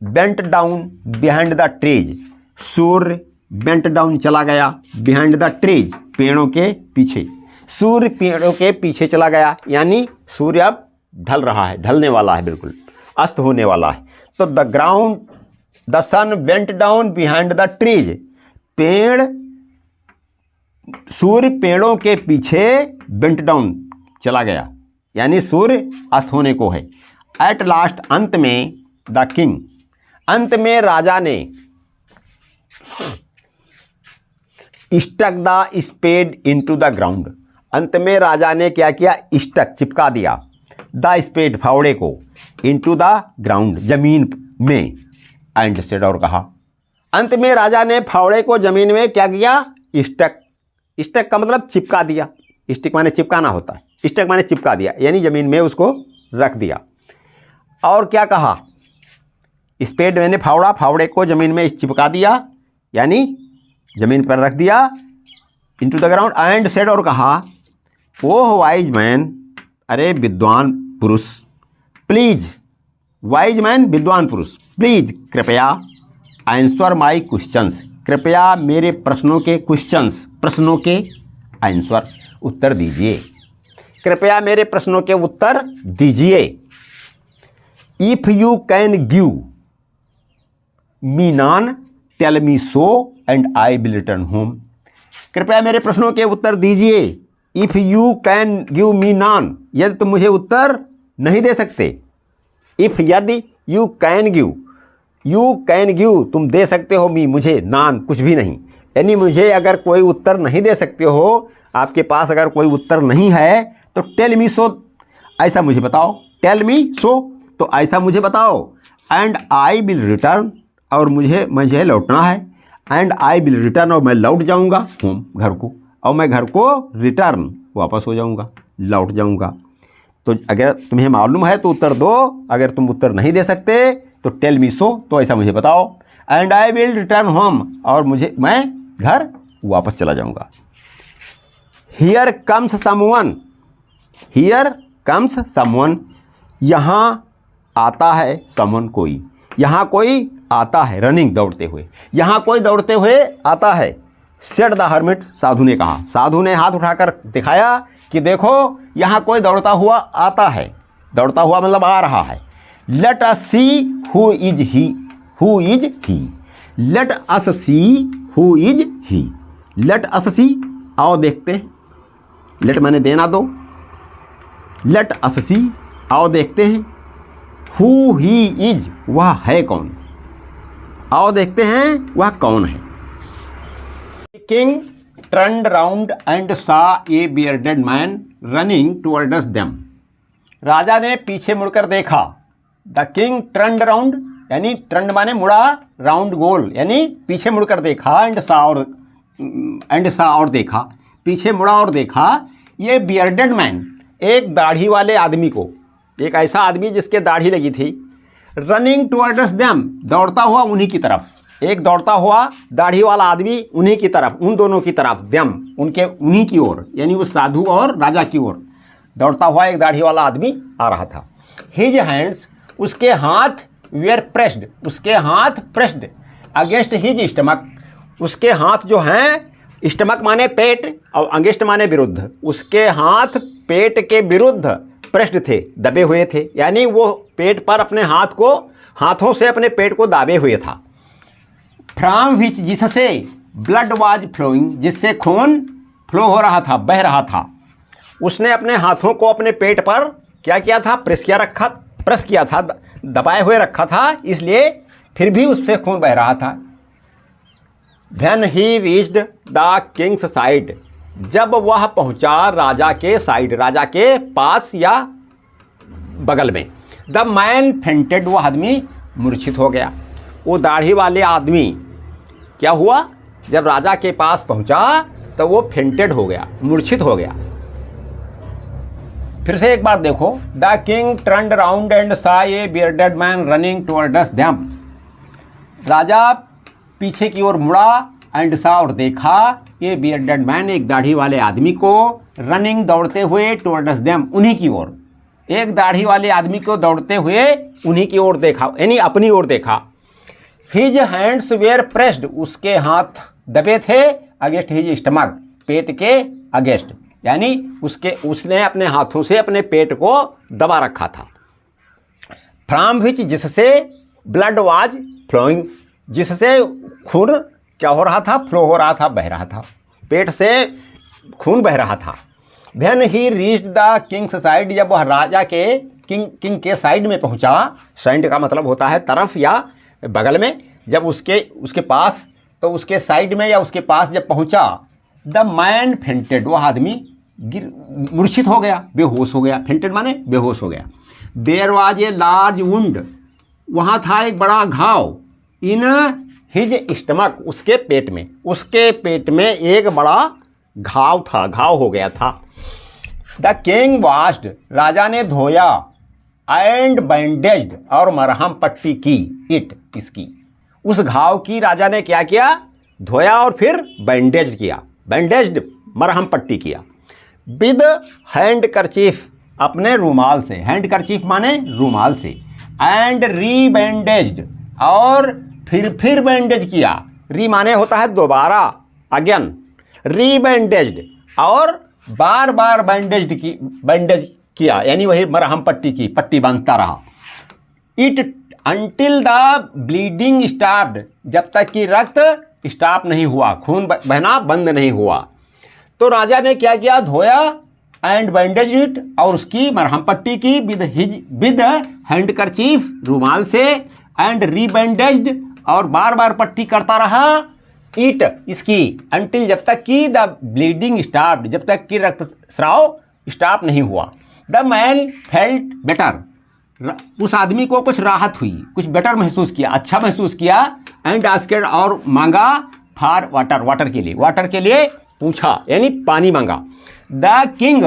bent down behind the trees, सूर्य बेंट डाउन, चला गया, बिहाइंड द ट्रीज, पेड़ों के पीछे। सूर्य पेड़ों के पीछे चला गया, यानी सूर्य अब ढल रहा है, ढलने वाला है, बिल्कुल अस्त होने वाला है। तो the ground, the sun bent down behind the trees, पेड़, सूर्य पेड़ों के पीछे बेंट डाउन, चला गया, यानी सूर्य अस्त होने को है। एट लास्ट, अंत में, द किंग, अंत में राजा ने, stuck the spade into the ground, अंत में राजा ने क्या किया? स्टक, चिपका दिया, द स्पेड, फावड़े को, इनटू द ग्राउंड, जमीन में। एंड सेड, और कहा। अंत में राजा ने फावड़े को जमीन में क्या किया? स्टक, स्टक का मतलब चिपका दिया। स्टिक माने चिपकाना होता है, स्टक माने चिपका दिया, यानी जमीन में उसको रख दिया। और क्या कहा? स्पेड मैंने फावड़ा, फावड़े को जमीन में चिपका दिया, यानी जमीन पर रख दिया। Into the ground and said, और कहा, ओह वाइज मैन, अरे विद्वान पुरुष, प्लीज, वाइज मैन विद्वान पुरुष, प्लीज कृपया, आंसर माई क्वेश्चंस, कृपया मेरे प्रश्नों के क्वेश्चंस, प्रश्नों के आंसर, उत्तर दीजिए, कृपया मेरे प्रश्नों के उत्तर दीजिए। If you can give me none tell me so and I will return home, कृपया मेरे प्रश्नों के उत्तर दीजिए। If you can give me none, यदि तुम मुझे उत्तर नहीं दे सकते, इफ यदि यू कैन गिव, तुम दे सकते हो, मी मुझे, नॉन कुछ भी नहीं, यानी मुझे अगर कोई उत्तर नहीं दे सकते हो, आपके पास अगर कोई उत्तर नहीं है तो टेल मी सो, ऐसा मुझे बताओ, टेल मी सो, तो ऐसा मुझे बताओ, एंड आई विल रिटर्न, और मुझे लौटना है, एंड आई विल रिटर्न, और मैं लौट जाऊंगा होम, घर को, और मैं घर को रिटर्न, वापस हो जाऊंगा, लौट जाऊंगा। तो अगर तुम्हें मालूम है तो उत्तर दो, अगर तुम उत्तर नहीं दे सकते तो टेल मी सो, तो ऐसा मुझे बताओ, and I will return home, और मैं घर वापस चला जाऊंगा। Here comes someone, here comes someone, यहाँ आता है, समवन कोई, यहाँ कोई आता है, रनिंग दौड़ते हुए, यहाँ कोई दौड़ते हुए आता है। सेड द हर्मिट, साधु ने कहा, साधु ने हाथ उठाकर दिखाया कि देखो यहाँ कोई दौड़ता हुआ आता है, दौड़ता हुआ मतलब आ रहा है। Let us see who is he, who is he, let us see who is he, let us see, आओ देखते हैं, लेट मैंने देना दो, लेट अस सी, आओ देखते हैं, हु ही इज, वह है कौन, आओ देखते हैं वह कौन है। King turned round and saw a bearded man running towards them, राजा ने पीछे मुड़कर देखा। द किंग टर्न्ड राउंड, यानी टर्न्ड माने मुड़ा, राउंड गोल, यानी पीछे मुड़कर देखा, एंड सा और देखा, पीछे मुड़ा और देखा, ये बियर्डेड मैन, एक दाढ़ी वाले आदमी को, एक ऐसा आदमी जिसके दाढ़ी लगी थी, रनिंग टुवर्ड्स देम, दौड़ता हुआ उन्हीं की तरफ, एक दौड़ता हुआ दाढ़ी वाला आदमी उन्हीं की तरफ, उन दोनों की तरफ, देम उनके, उन्हीं की ओर, यानी उस साधु और राजा की ओर दौड़ता हुआ एक दाढ़ी वाला आदमी आ रहा था। हिज हैंड्स, उसके हाथ, वेयर प्रेस्ड, उसके हाथ प्रेस्ड, अगेंस्ट हिज स्टमक, उसके हाथ जो हैं, स्टमक माने पेट और अगेंस्ट माने विरुद्ध, उसके हाथ पेट के विरुद्ध प्रेस्ड थे, दबे हुए थे, यानी वो पेट पर अपने हाथ को, हाथों से अपने पेट को दाबे हुए था। फ्रॉम विच, जिससे, ब्लड वाज फ्लोइंग, जिससे खून फ्लो हो रहा था, बह रहा था, उसने अपने हाथों को अपने पेट पर क्या किया था, प्रेस किया था, दबाए हुए रखा था, इसलिए फिर भी उससे खून बह रहा था। When he reached the king's side, जब वह पहुंचा राजा के साइड, राजा के पास या बगल में, द मैन फेंटेड, वह आदमी मूर्छित हो गया। वो दाढ़ी वाले आदमी क्या हुआ, जब राजा के पास पहुंचा तो वो फेंटेड हो गया, मूर्छित हो गया। फिर से एक बार देखो, the king turned round and saw a bearded man running towards them, राजा पीछे की ओर मुड़ा, एंड सा और देखा, ये बियर्डेड मैन, एक दाढ़ी वाले आदमी को, रनिंग दौड़ते हुए, टुवर्ड्स देम, उन्हीं की ओर, एक दाढ़ी वाले आदमी को दौड़ते हुए उन्हीं की ओर देखा, यानी अपनी ओर देखा। हिज हैंड्स वेयर प्रेस्ड, उसके हाथ दबे थे, अगेंस्ट हिज स्टमक, पेट के अगेंस्ट, यानी उसने अपने हाथों से अपने पेट को दबा रखा था। फ्रॉम विच, जिससे, ब्लड वाज फ्लोइंग, जिससे खून क्या हो रहा था, फ्लो हो रहा था, बह रहा था, पेट से खून बह रहा था। When he reached the Kings side, जब वह राजा के किंग के साइड में पहुंचा, साइड का मतलब होता है तरफ या बगल में, जब उसके पास, तो उसके साइड में या उसके पास जब पहुंचा, द मैन फेंटेड, वह आदमी मूर्छित हो गया, बेहोश हो गया, फेंटेड माने बेहोश हो गया। There was a large wound, वहाँ था एक बड़ा घाव, इन हिज स्टमक, उसके पेट में एक बड़ा घाव था, घाव हो गया था। द किंग वॉश्ड, राजा ने धोया, एंड बैंडेज्ड, और मरहम पट्टी की, इसकी, उस घाव की राजा ने क्या किया, धोया और फिर बैंडेज किया, बैंडेज्ड मरहम पट्टी किया, विद हैंड करचीफ अपने रूमाल से, हैंड करचीफ माने रूमाल से, एंड रीबैंडेज्ड और फिर बैंडेज किया, री माने होता है दोबारा, अगेन, रीबैंडेज्ड और बार बार बैंडेज किया, यानी वही मरहम पट्टी की, पट्टी बांधता रहा। It until the bleeding stopped, जब तक कि रक्त स्टॉप नहीं हुआ, खून बहना बंद नहीं हुआ। तो राजा ने क्या किया, धोया एंड बैंडेज इट, और उसकी मरहम पट्टी की विद हैंड करचीफ रूमाल से, एंड रीबैंडेज्ड और बार बार पट्टी करता रहा, इट इसकी, अंटिल जब तक कि द ब्लीडिंग स्टॉप्ड, जब तक कि रक्तस्राव स्टॉप नहीं हुआ। द मैन फेल्ट बेटर, उस आदमी को कुछ राहत हुई, कुछ बेटर महसूस किया, अच्छा महसूस किया, एंड आस्क्ड और मांगा फॉर वाटर, वाटर के लिए पूछा, यानी पानी मांगा। The king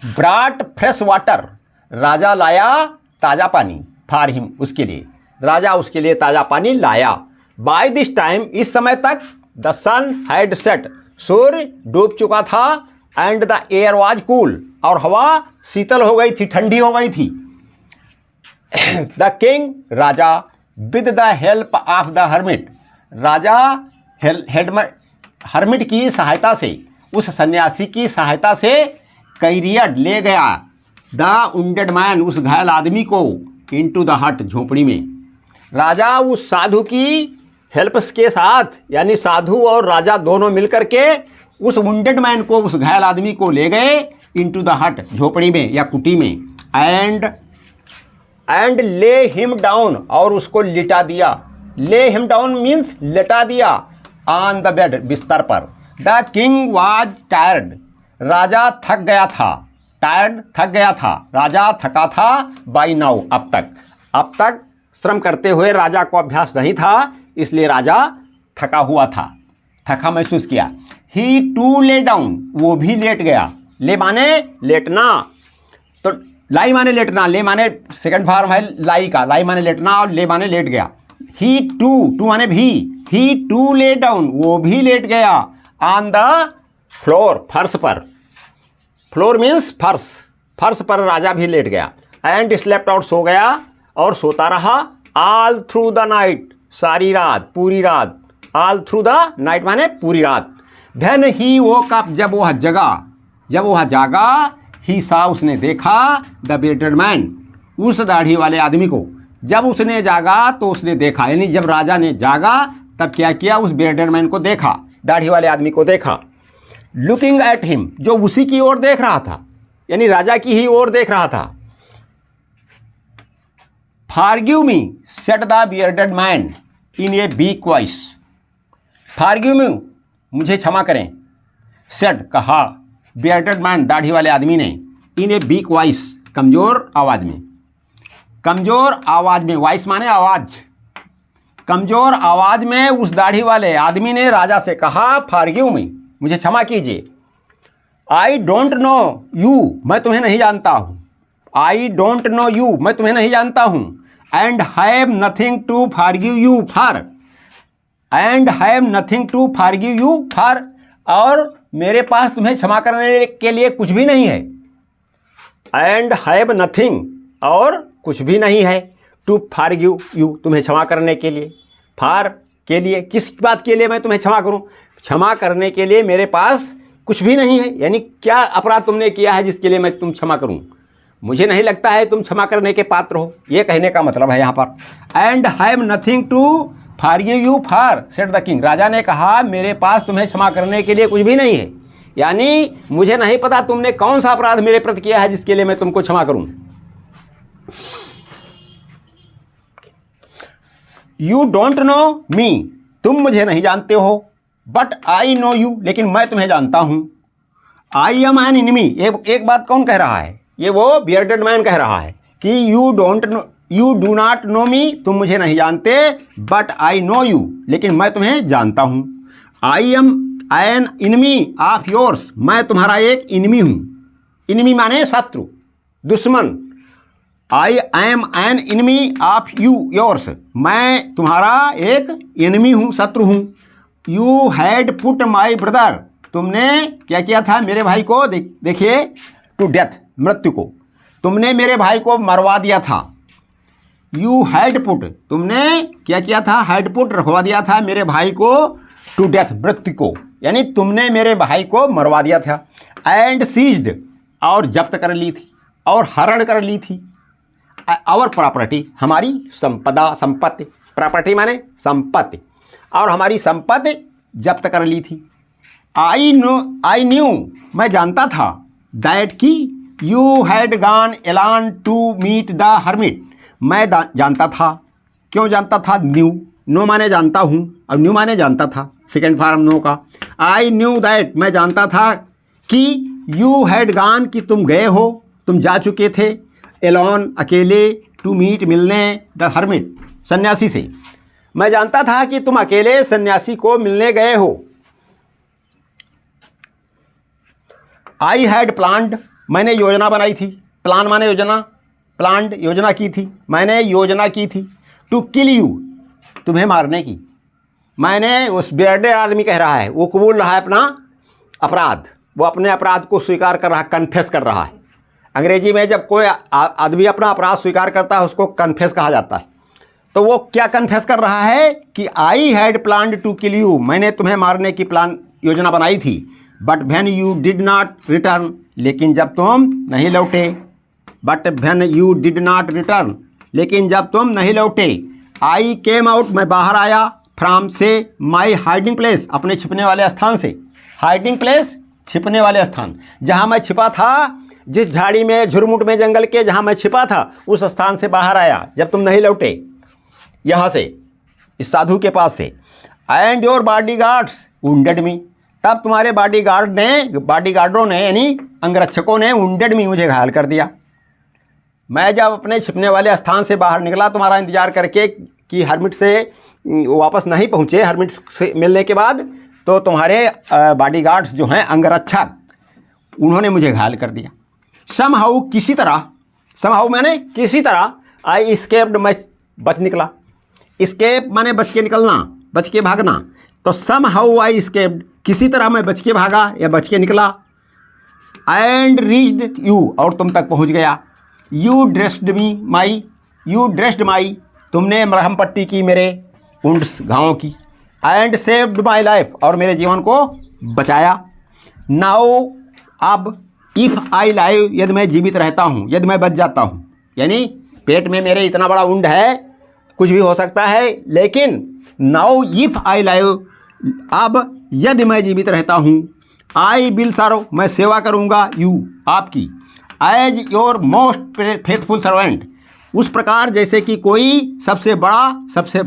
brought fresh water, राजा लाया ताज़ा पानी, फॉर हिम उसके लिए, राजा उसके लिए ताज़ा पानी लाया। बाय दिस टाइम इस समय तक द सन हैड सेट, सूर्य डूब चुका था, and the air was cool और हवा शीतल हो गई थी, ठंडी हो गई थी। The king Raja with the help of the hermit, Raja hermit की सहायता से, उस सन्यासी की सहायता से कैरियड ले गया द वुंडेड मैन, उस घायल आदमी को, इनटू द हट, झोपड़ी में। राजा उस साधु की हेल्प के साथ, यानी साधु और राजा दोनों मिलकर के उस वुंडेड मैन को, उस घायल आदमी को ले गए इनटू द हट, झोपड़ी में या कुटी में, एंड ले हिम डाउन, और उसको लिटा दिया। ले हिम डाउन मीन्स लिटा दिया, ऑन द बेड, बिस्तर पर। द किंग वाज टायर्ड, राजा थक गया था, टायर्ड थक गया था, राजा थका था, बाई नाउ अब तक श्रम करते हुए राजा को अभ्यास नहीं था, इसलिए राजा थका हुआ था, थका महसूस किया। ही टू ले डाउन, वो भी लेट गया, ले माने लेटना, तो लाई माने लेटना, ले माने सेकंड फॉर्म है लाई का, लाई माने लेटना और ले माने लेट गया। ही टू माने भी, ही टू ले डाउन, वो भी लेट गया, ऑन द फ्लोर, फर्श पर, फ्लोर मीन्स फर्श, फर्श पर राजा भी लेट गया। एंड स्लेप्ट आउट, सो गया और सोता रहा, ऑल थ्रू द नाइट, सारी रात, पूरी रात, ऑल थ्रू द नाइट माने पूरी रात। देन ही वोक अप, जब वह जागा, ही सा, उसने देखा, द बियर्डेड मैन, उस दाढ़ी वाले आदमी को। जब उसने जागा तो उसने देखा, यानी जब राजा ने जागा तब क्या किया, उस बियर्डेड मैन को देखा, दाढ़ी वाले आदमी को देखा। लुकिंग एट हिम, जो उसी की ओर देख रहा था, यानी राजा की ही ओर देख रहा था। Forgive me said the bearded man in a week voice, forgive me, मुझे क्षमा करें, सेड कहा, बियर्डेड मैन दाढ़ी वाले आदमी ने, इन ए वीक वॉइस, कमज़ोर आवाज़ में, कमज़ोर आवाज़ में, वॉइस माने आवाज़, कमज़ोर आवाज़ में उस दाढ़ी वाले आदमी ने राजा से कहा, फॉरगिव मी, मुझे क्षमा कीजिए। आई डोंट नो यू, मैं तुम्हें नहीं जानता हूँ, आई डोंट नो यू, मैं तुम्हें नहीं जानता हूँ, and have nothing to forgive you for, and have nothing to forgive you for, और मेरे पास तुम्हें क्षमा करने के लिए कुछ भी नहीं है। एंड हैव नथिंग, और कुछ भी नहीं है, टू फॉरगिव यू, तुम्हें क्षमा करने के लिए, फॉर के लिए, किस बात के लिए मैं तुम्हें क्षमा करूं, क्षमा करने के लिए मेरे पास कुछ भी नहीं है, यानी क्या अपराध तुमने किया है जिसके लिए मैं तुम क्षमा करूं, मुझे नहीं लगता है तुम क्षमा करने के पात्र हो, ये कहने का मतलब है यहाँ पर। And have nothing to forgive you for, said the king, राजा ने कहा मेरे पास तुम्हें क्षमा करने के लिए कुछ भी नहीं है, यानी मुझे नहीं पता तुमने कौन सा अपराध मेरे प्रति किया है जिसके लिए मैं तुमको क्षमा करूं। यू डोंट नो मी, तुम मुझे नहीं जानते हो, बट आई नो यू, लेकिन मैं तुम्हें जानता हूं। आई एम एन एनिमी, एक बात कौन कह रहा है, ये वो बियर्डेड मैन कह रहा है कि यू डू नॉट नो मी, तुम मुझे नहीं जानते, बट आई नो यू, लेकिन मैं तुम्हें जानता हूं। I am an enemy of yours, मैं तुम्हारा एक इनमी हूं, इनमी माने शत्रु, दुश्मन। I am an enemy of you yours, मैं तुम्हारा एक एनिमी हूं, शत्रु हूं। You had put my brother, तुमने क्या किया था मेरे भाई को, देखिए टू डेथ, मृत्यु को, तुमने मेरे भाई को मरवा दिया था। यू हैड पुट, तुमने क्या किया था, हैड पुट रखवा दिया था मेरे भाई को, टू डेथ, मृत्यु को, यानी तुमने मेरे भाई को मरवा दिया था। एंड सीज्ड, और जब्त कर ली थी, और हरण कर ली थी। आवर प्रॉपर्टी, हमारी संपदा, संपत्ति, प्रॉपर्टी माने संपत्ति, और हमारी संपत्ति जब्त कर ली थी। आई न्यू, मैं जानता था, दैट की यू हैड गॉन एलान टू मीट द हर्मिट, मैं जानता था, क्यों जानता था, न्यू, नो माने जानता हूँ, और न्यू माने जानता था, सेकेंड फॉर्म नो का। आई न्यू दैट, मैं जानता था कि यू हैड गॉन, कि तुम गए हो, तुम जा चुके थे, एलोन, अकेले, टू मीट, मिलने, द हर्मिट, सन्यासी से, मैं जानता था कि तुम अकेले सन्यासी को मिलने गए हो। आई हैड प्लान्ड, मैंने योजना बनाई थी, प्लान माने योजना, प्लान्ड योजना की थी, मैंने योजना की थी, टू किल यू, तुम्हें मारने की। मैंने, उस बेर्डे आदमी कह रहा है, वो कबूल रहा है अपना अपराध, वो अपने अपराध को स्वीकार कर रहा है, कन्फेस कर रहा है। अंग्रेजी में जब कोई आदमी अपना अपराध स्वीकार करता है उसको कन्फेस कहा जाता है। तो वो क्या कन्फेस कर रहा है कि I had planned to kill you, मैंने तुम्हें मारने की प्लान, योजना बनाई थी। But when you did not return, लेकिन जब तुम नहीं लौटे। But when you did not return, लेकिन जब तुम नहीं लौटे। आई केम आउट, मैं बाहर आया, फ्रॉम से, माई हाइडिंग प्लेस, अपने छिपने वाले स्थान से। हाइडिंग प्लेस, छिपने वाले स्थान, जहाँ मैं छिपा था, जिस झाड़ी में, झुरमुट में, जंगल के जहाँ मैं छिपा था, उस स्थान से बाहर आया जब तुम नहीं लौटे यहाँ से, इस साधु के पास से। And your bodyguards wounded me, तब तुम्हारे बॉडीगार्डों ने यानी अंगरक्षकों ने वुंडेड मी, मुझे घायल कर दिया। मैं जब अपने छिपने वाले स्थान से बाहर निकला तुम्हारा इंतजार करके कि हर्मिट से वापस नहीं पहुँचे, हर्मिट से मिलने के बाद, तो तुम्हारे बॉडीगार्ड्स जो हैं, अंगरक्षक, उन्होंने मुझे घायल कर दिया। समहाउ, किसी तरह, समहाउ मैंने किसी तरह, आई एस्केप्ड, मैं बच निकला। एस्केप माने बच के निकलना, बच के भागना, तो समहाउ आई एस्केप्ड, किसी तरह मैं बच के भागा या बच के निकला। एंड रीच्ड यू, और तुम तक पहुंच गया। You dressed me my, you dressed my, तुमने मरहम पट्टी की मेरे वुंड्स, घावों की। एंड सेव्ड माई लाइफ, और मेरे जीवन को बचाया। नाउ, अब, इफ़ आई लाइव, यदि मैं जीवित रहता हूँ, यदि मैं बच जाता हूँ, यानी पेट में मेरे इतना बड़ा वुंड है, कुछ भी हो सकता है, लेकिन नाउ इफ़ आई लाइव, अब यदि मैं जीवित रहता हूँ, आई विल सर्व, मैं सेवा करूँगा, यू, आपकी, as your most faithful servant, उस प्रकार जैसे कि कोई सबसे बड़ा, सबसे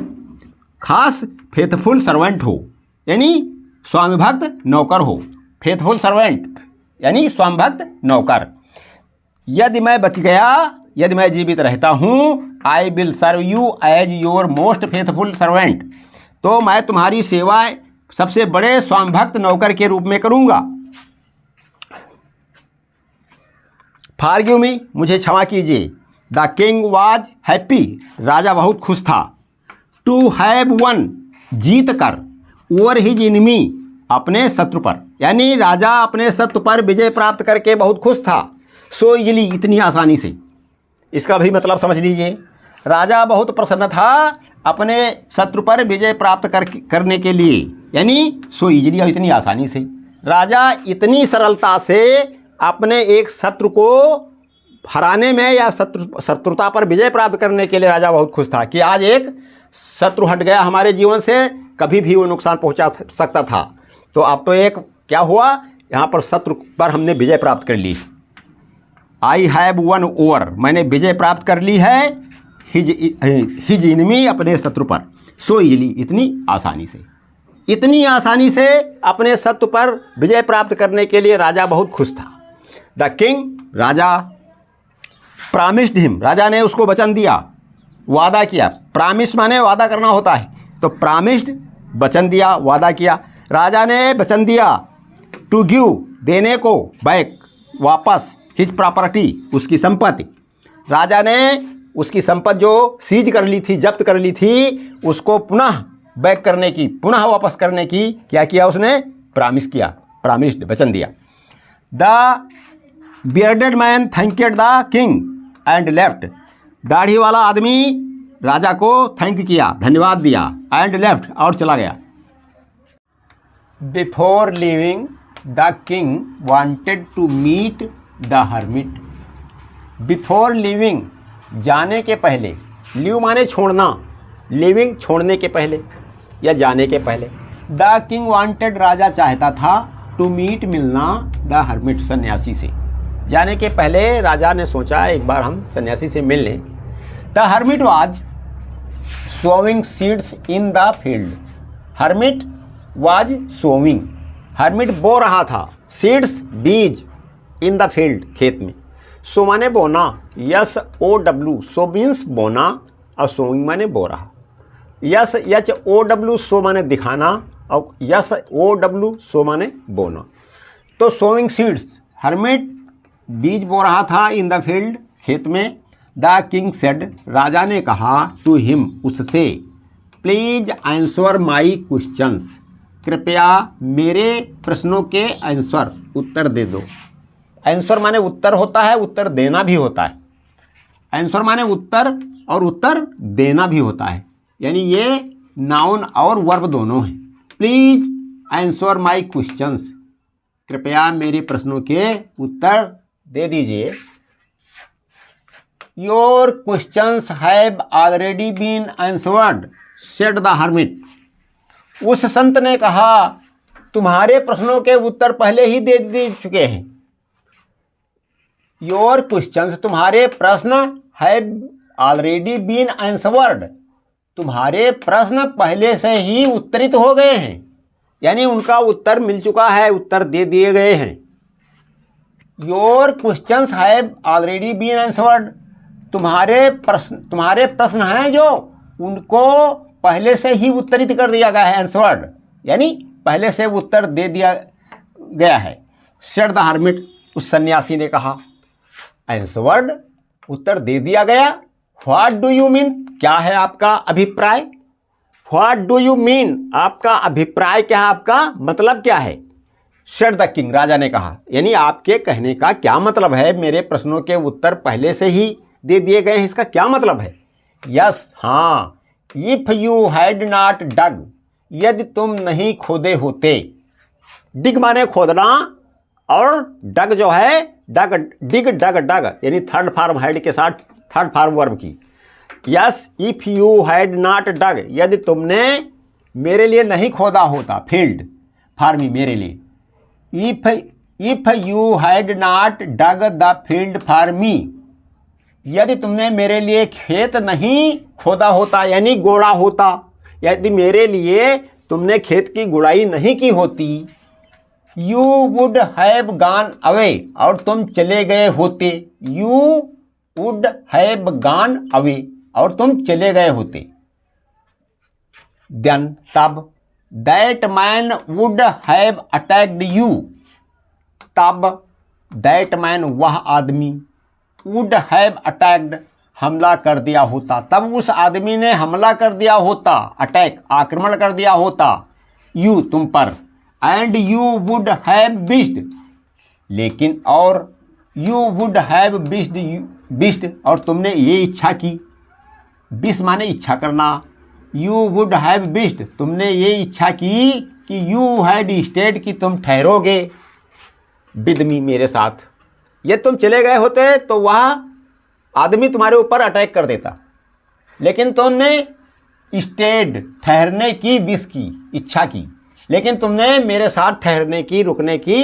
खास फेथफुल सर्वेंट हो, यानी स्वामी भक्त नौकर हो। फेथफुल सर्वेंट यानी स्वामी भक्त नौकर। यदि मैं बच गया, यदि मैं जीवित रहता हूँ, I will serve you as your most faithful servant, तो मैं तुम्हारी सेवा सबसे बड़े स्वामी भक्त नौकर के रूप में करूँगा। फॉरगिव मी, मुझे क्षमा कीजिए। द किंग वॉज हैप्पी, राजा बहुत खुश था। टू हैव वन, जीत कर, ओवर हिज एनिमी, अपने शत्रु पर, यानी राजा अपने शत्रु पर विजय प्राप्त करके बहुत खुश था। सो इजली, इतनी आसानी से, इसका भी मतलब समझ लीजिए। राजा बहुत प्रसन्न था अपने शत्रु पर विजय प्राप्त करने के लिए, यानी सो इजली, इतनी आसानी से। राजा इतनी सरलता से अपने एक शत्रु को हराने में या शत्रुता पर विजय प्राप्त करने के लिए राजा बहुत खुश था कि आज एक शत्रु हट गया हमारे जीवन से, कभी भी वो नुकसान पहुंचा सकता था। तो अब तो एक क्या हुआ, यहाँ पर शत्रु पर हमने विजय प्राप्त कर ली। आई हैव वन ओवर, मैंने विजय प्राप्त कर ली है हिज एनिमी, अपने शत्रु पर। सो इजली, इतनी आसानी से, इतनी आसानी से अपने शत्रु पर विजय प्राप्त करने के लिए राजा बहुत खुश था। द किंग, राजा, प्रॉमिस्ड हिम, राजा ने उसको वचन दिया, वादा किया। प्रॉमिस माने वादा करना होता है, तो प्रॉमिस्ड, वचन दिया, वादा किया। राजा ने वचन दिया, टू गिव, देने को, बैक, वापस, हिज प्रॉपर्टी, उसकी संपत्ति। राजा ने उसकी संपत्ति जो सीज कर ली थी, जब्त कर ली थी, उसको पुनः बैक करने की, पुनः वापस करने की क्या किया उसने? प्रॉमिस किया, प्रॉमिस्ड, वचन दिया। The bearded man thanked the king and left. दाढ़ी वाला आदमी राजा को थैंक किया, धन्यवाद दिया, एंड लेफ्ट, और चला गया। Before leaving the king wanted to meet the hermit. Before leaving, जाने के पहले, लिव माने छोड़ना, लिविंग छोड़ने के पहले या जाने के पहले। द किंग वांटेड, राजा चाहता था, टू मीट, मिलना, द हर्मिट, सन्यासी से। जाने के पहले राजा ने सोचा एक बार हम सन्यासी से मिल लें। The hermit was sowing seeds in the field. Hermit was sowing, hermit बो रहा था, सीड्स, बीज, इन द फील्ड, खेत में। सो माने बोना, S O W, sow means बोना, और सोविंग माने बो रहा। S H O W, show माने दिखाना, और यस ओ डब्ल्यू, सो माने बोना। तो सोविंग सीड्स, हर्मिट बीज बो रहा था, इन द फील्ड, खेत में। द किंग सेड, राजा ने कहा, टू हिम, उससे, प्लीज आंसर माई क्वेश्चंस, कृपया मेरे प्रश्नों के आंसर, उत्तर दे दो। आंसर माने उत्तर होता है, उत्तर देना भी होता है। आंसर माने उत्तर, और उत्तर देना भी होता है, यानी ये नाउन और वर्ब दोनों हैं। प्लीज आंसर माई क्वेश्चंस, कृपया मेरे प्रश्नों के उत्तर दे दीजिए। Your questions have already been answered, said the hermit. उस संत ने कहा, तुम्हारे प्रश्नों के उत्तर पहले ही दे चुके हैं। योर क्वेश्चंस, तुम्हारे प्रश्न, हैव ऑलरेडी बीन आंसर्ड, तुम्हारे प्रश्न पहले से ही उत्तरित हो गए हैं, यानी उनका उत्तर मिल चुका है, उत्तर दे दिए गए हैं। Your questions have already been answered, तुम्हारे प्रश्न हैं जो, उनको पहले से ही उत्तरित कर दिया गया है, आंसर्ड, यानी पहले से उत्तर दे दिया गया है। सेड द हर्मिट, उस सन्यासी ने कहा। आंसर्ड, उत्तर दे दिया गया। व्हाट डू यू मीन, क्या है आपका अभिप्राय? व्हाट डू यू मीन, आपका अभिप्राय क्या है, आपका मतलब क्या है? सेड द किंग, राजा ने कहा, यानी आपके कहने का क्या मतलब है? मेरे प्रश्नों के उत्तर पहले से ही दे दिए गए हैं, इसका क्या मतलब है? यस, हाँ। If you had not dug, यदि तुम नहीं खोदे होते। डिग माने खोदना, और डग जो है, डग, डिग, डग, डग, यानी थर्ड फॉर्म हैड के साथ थर्ड फॉर्म वर्ब की। Yes, if you had not dug, यदि तुमने मेरे लिए नहीं खोदा होता, फील्ड, फार्मी, मेरे लिए। If you had not dug the field for me, यदि तुमने मेरे लिए खेत नहीं खोदा होता, यानी गोड़ा होता, यदि मेरे लिए तुमने खेत की गुड़ाई नहीं की होती। You would have gone away, और तुम चले गए होते। You would have gone away, और तुम चले गए होते। देन, तब, that man would have attacked you, तब, दैट मैन, वह आदमी, वुड हैव अटैक्ड, हमला कर दिया होता, तब उस आदमी ने हमला कर दिया होता, अटैक, आक्रमण कर दिया होता, यू, तुम पर। And you would have wished, लेकिन, और, यू वुड हैव विश्ड, और तुमने ये इच्छा की। विश माने इच्छा करना। यू वुड हैव विश्ड, तुमने ये इच्छा की कि यू हैड स्टेड, कि तुम ठहरोगे विद मी, मेरे साथ। ये तुम चले गए होते तो वह आदमी तुम्हारे ऊपर अटैक कर देता, लेकिन तुमने स्टेड, ठहरने की विश की, इच्छा की, लेकिन तुमने मेरे साथ ठहरने की, रुकने की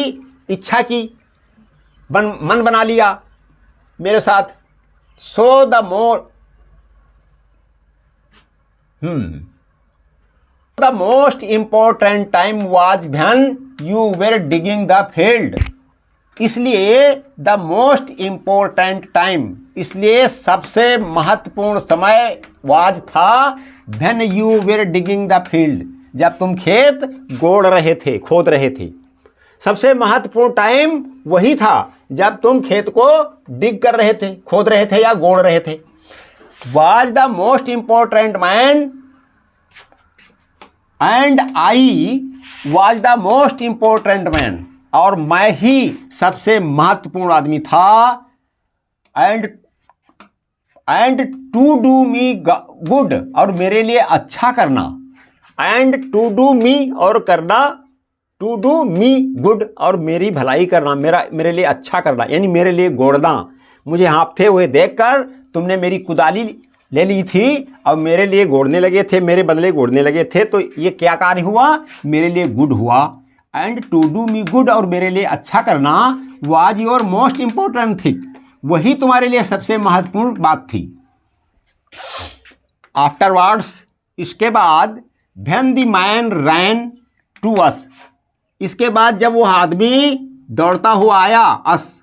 इच्छा की, मन बना लिया मेरे साथ। So the most important time was when you were digging the field, इसलिए द मोस्ट इम्पोर्टेंट टाइम, इसलिए सबसे महत्वपूर्ण समय, वाज था, when you were digging the field, जब तुम खेत गोड़ रहे थे, खोद रहे थे। सबसे महत्वपूर्ण टाइम वही था जब तुम खेत को डिग कर रहे थे, खोद रहे थे या गोड़ रहे थे। Was the most important man, and I was the most important man, और मैं ही सबसे महत्वपूर्ण आदमी था। And to do me good, और मेरे लिए अच्छा करना। एंड टू डू मी, और करना, टू डू मी गुड, और मेरी भलाई करना, मेरे लिए अच्छा करना, यानी मेरे लिए गोड़ना। मुझे हाँफते हुए देखकर तुमने मेरी कुदाली ले ली थी और मेरे लिए गोड़ने लगे थे, मेरे बदले गोड़ने लगे थे, तो ये क्या कार्य हुआ? मेरे लिए गुड हुआ। And to do me good, और मेरे लिए अच्छा करना, was your most important thing, वही तुम्हारे लिए सबसे महत्वपूर्ण बात थी। आफ्टरवर्ड्स, इसके बाद, when the man ran to us, इसके बाद जब वो आदमी दौड़ता हुआ आया, अस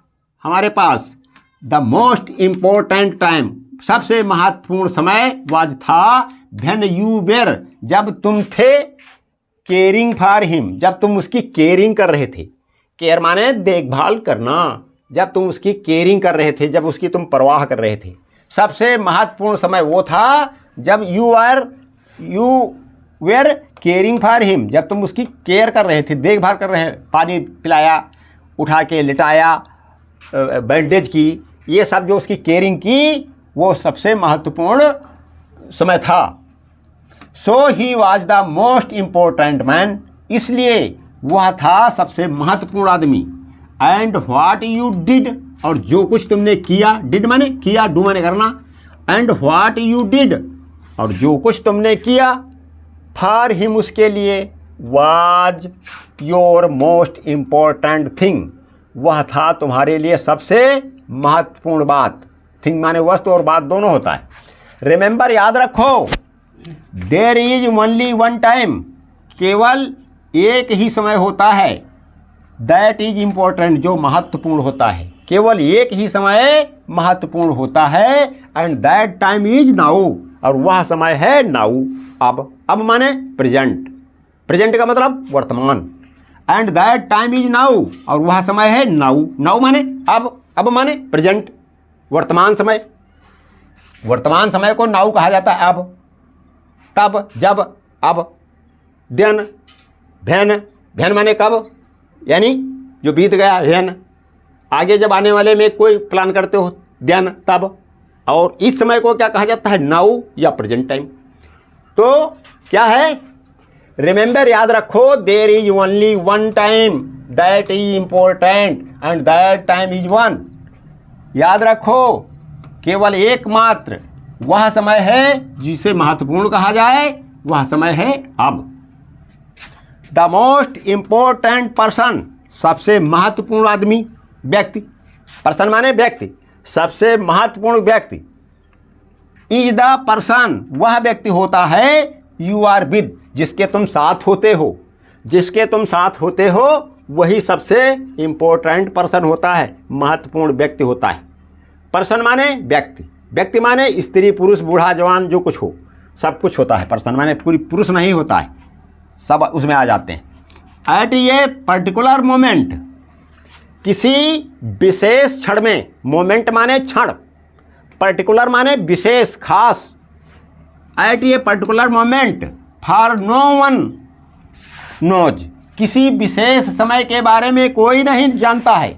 हमारे पास, द मोस्ट इम्पोर्टेंट टाइम, सबसे महत्वपूर्ण समय, वाज था, व्हेन यू वेर, जब तुम थे, केयरिंग फॉर हिम, जब तुम उसकी केयरिंग कर रहे थे। केयर माने देखभाल करना, जब तुम उसकी केयरिंग कर रहे थे, जब उसकी तुम परवाह कर रहे थे। सबसे महत्वपूर्ण समय वो था जब you were caring for him, जब तुम उसकी केयर कर रहे थे, देखभाल कर रहे हैं, पानी पिलाया, उठा के लिटाया, बैंडेज की, ये सब जो उसकी केयरिंग की, वो सबसे महत्वपूर्ण समय था। So he was the most important man, इसलिए वह था सबसे महत्वपूर्ण आदमी। एंड व्हाट यू डिड, और जो कुछ तुमने किया, डिड माने किया, डू माने करना, एंड व्हाट यू डिड, और जो कुछ तुमने किया, फॉर हिम, उसके लिए, was your most important thing, वह था तुम्हारे लिए सबसे महत्वपूर्ण बात। थिंग माने वस्तु और बात दोनों होता है। रिमेंबर, याद रखो, there is only one time, केवल एक ही समय होता है, दैट इज इम्पोर्टेंट, जो महत्वपूर्ण होता है, केवल एक ही समय महत्वपूर्ण होता है। And that time is now, और वह समय है नाउ, अब माने प्रेजेंट, प्रेजेंट का मतलब वर्तमान। And that time is now, और वह समय है नाउ, नाउ माने अब माने प्रेजेंट, वर्तमान समय। वर्तमान समय को नाउ कहा जाता है, अब, तब, जब, अब। देन, भेन माने कब, यानी जो बीत गया, भेन। आगे जब आने वाले में कोई प्लान करते हो, देन, तब। और इस समय को क्या कहा जाता है? नाउ या प्रेजेंट टाइम। तो क्या है? रिमेंबर, याद रखो, there is only one time that is important and that time is one. याद रखो, केवल एकमात्र वह समय है जिसे महत्वपूर्ण कहा जाए, वह समय है अब। द मोस्ट इम्पोर्टेंट पर्सन, सबसे महत्वपूर्ण आदमी, व्यक्ति, पर्सन माने व्यक्ति, सबसे महत्वपूर्ण व्यक्ति, इज द पर्सन, वह व्यक्ति होता है, यू आर विद, जिसके तुम साथ होते हो, जिसके तुम साथ होते हो वही सबसे इम्पोर्टेंट पर्सन होता है, महत्वपूर्ण व्यक्ति होता है। पर्सन माने व्यक्ति, व्यक्ति माने स्त्री पुरुष बूढ़ा जवान जो कुछ हो, सब कुछ होता है। पर्सन माने पूरी पुरुष नहीं होता है, सब उसमें आ जाते हैं। एट ए पर्टिकुलर मोमेंट, किसी विशेष क्षण में, मोमेंट माने क्षण, पर्टिकुलर माने विशेष खास। At a particular moment, for no one knows, किसी विशेष समय के बारे में कोई नहीं जानता है।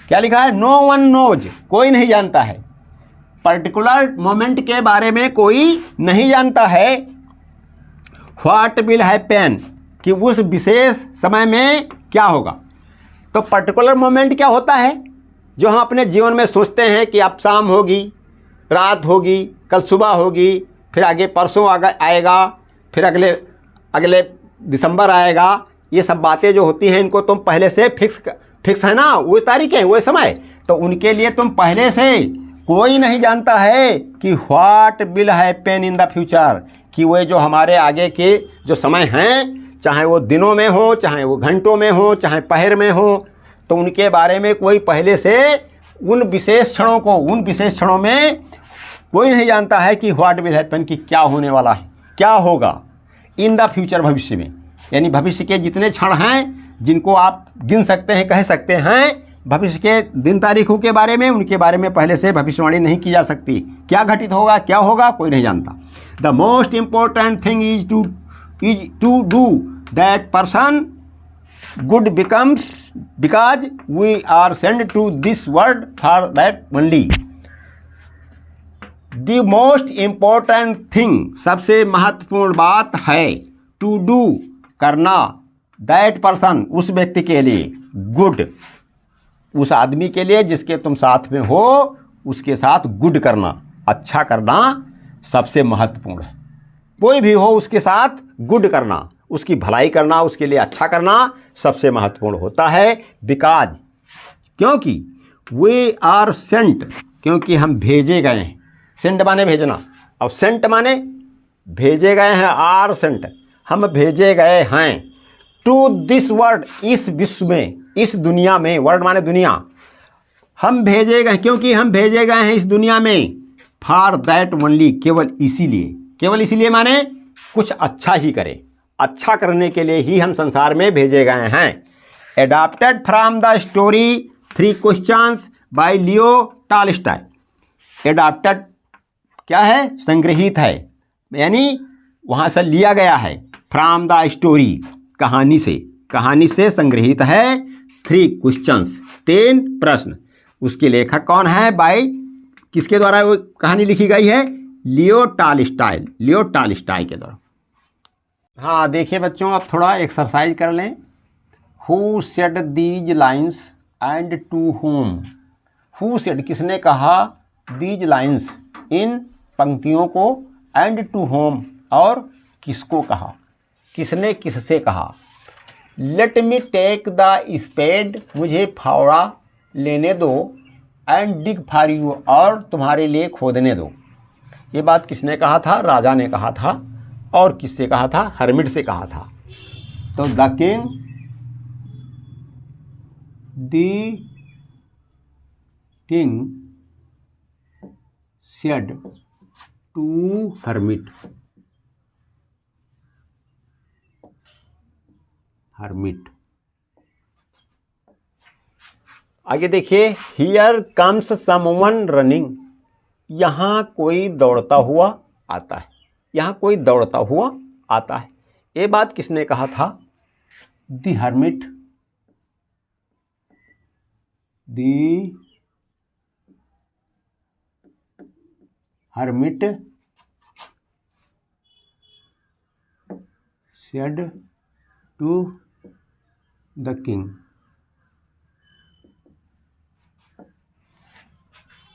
क्या लिखा है? नो वन नोज, कोई नहीं जानता है। पर्टिकुलर मोमेंट के बारे में कोई नहीं जानता है। व्हाट विल हैपन, कि उस विशेष समय में क्या होगा। तो पर्टिकुलर मोमेंट क्या होता है? जो हम अपने जीवन में सोचते हैं कि अब शाम होगी, रात होगी, कल सुबह होगी, फिर आगे परसों आएगा, फिर अगले दिसंबर आएगा। ये सब बातें जो होती हैं, इनको तुम पहले से फिक्स है ना, वो तारीखें, वो समय, तो उनके लिए तुम पहले से, कोई नहीं जानता है कि what will happen in the future, कि वो जो हमारे आगे के जो समय हैं, चाहे वो दिनों में हो, चाहे वो घंटों में हो, चाहे पहर में हो, तो उनके बारे में कोई पहले से, उन विशेष क्षणों में कोई नहीं जानता है कि व्हाट विल हैपन, कि क्या होने वाला है, क्या होगा इन द फ्यूचर, भविष्य में। यानी भविष्य के जितने क्षण हैं जिनको आप गिन सकते हैं, कह सकते हैं, भविष्य के दिन तारीखों के बारे में, उनके बारे में पहले से भविष्यवाणी नहीं की जा सकती। क्या घटित होगा, क्या होगा, कोई नहीं जानता। The most important thing is is to do that person good becomes because we are send to this world for that only. The most important thing, सबसे महत्वपूर्ण बात है, टू डू करना, दैट पर्सन, उस व्यक्ति के लिए, गुड, उस आदमी के लिए जिसके तुम साथ में हो, उसके साथ गुड करना, अच्छा करना सबसे महत्वपूर्ण है। कोई भी हो उसके साथ गुड करना, उसकी भलाई करना, उसके लिए अच्छा करना सबसे महत्वपूर्ण होता है। बिकॉज, क्योंकि वे आर सेंट, क्योंकि हम भेजे गए हैं। सेंट माने भेजना और सेंट माने भेजे गए हैं। आर सेंट, हम भेजे गए हैं। टू दिस वर्ल्ड, इस विश्व में, इस दुनिया में, वर्ल्ड माने दुनिया, हम भेजे गए, क्योंकि हम भेजे गए हैं इस दुनिया में, फॉर दैट ओनली, केवल इसीलिए। केवल इसीलिए माने कुछ अच्छा ही करें, अच्छा करने के लिए ही हम संसार में भेजे गए हैं। Adapted from the story 3 questions bye Leo Tolstoy. Adapted क्या है? संग्रहित है, यानी वहाँ से लिया गया है। फ्रॉम द स्टोरी, कहानी से संग्रहित है। 3 क्वेश्चंस, 3 प्रश्न। उसके लेखक कौन है? बाय, किसके द्वारा वो कहानी लिखी गई है? लियो टॉल्स्टॉय के द्वारा। हाँ देखिए बच्चों, अब थोड़ा एक्सरसाइज कर लें। Who said these lines and to home. Who said, किसने कहा, दीज लाइन्स, इन पंक्तियों को, एंड टू होम, और किसको कहा, किसने किससे कहा। Let me take the spade, मुझे फावड़ा लेने दो, एंड डिग फॉर यू, और तुम्हारे लिए खोदने दो। ये बात किसने कहा था? राजा ने कहा था। और किससे कहा था? हर्मिट से कहा था। तो the king said to hermit. आगे देखिए, हियर कम्स समवन रनिंग, यहाँ कोई दौड़ता हुआ आता है। यहाँ कोई दौड़ता हुआ आता है। ये बात किसने कहा था? The hermit said to the king.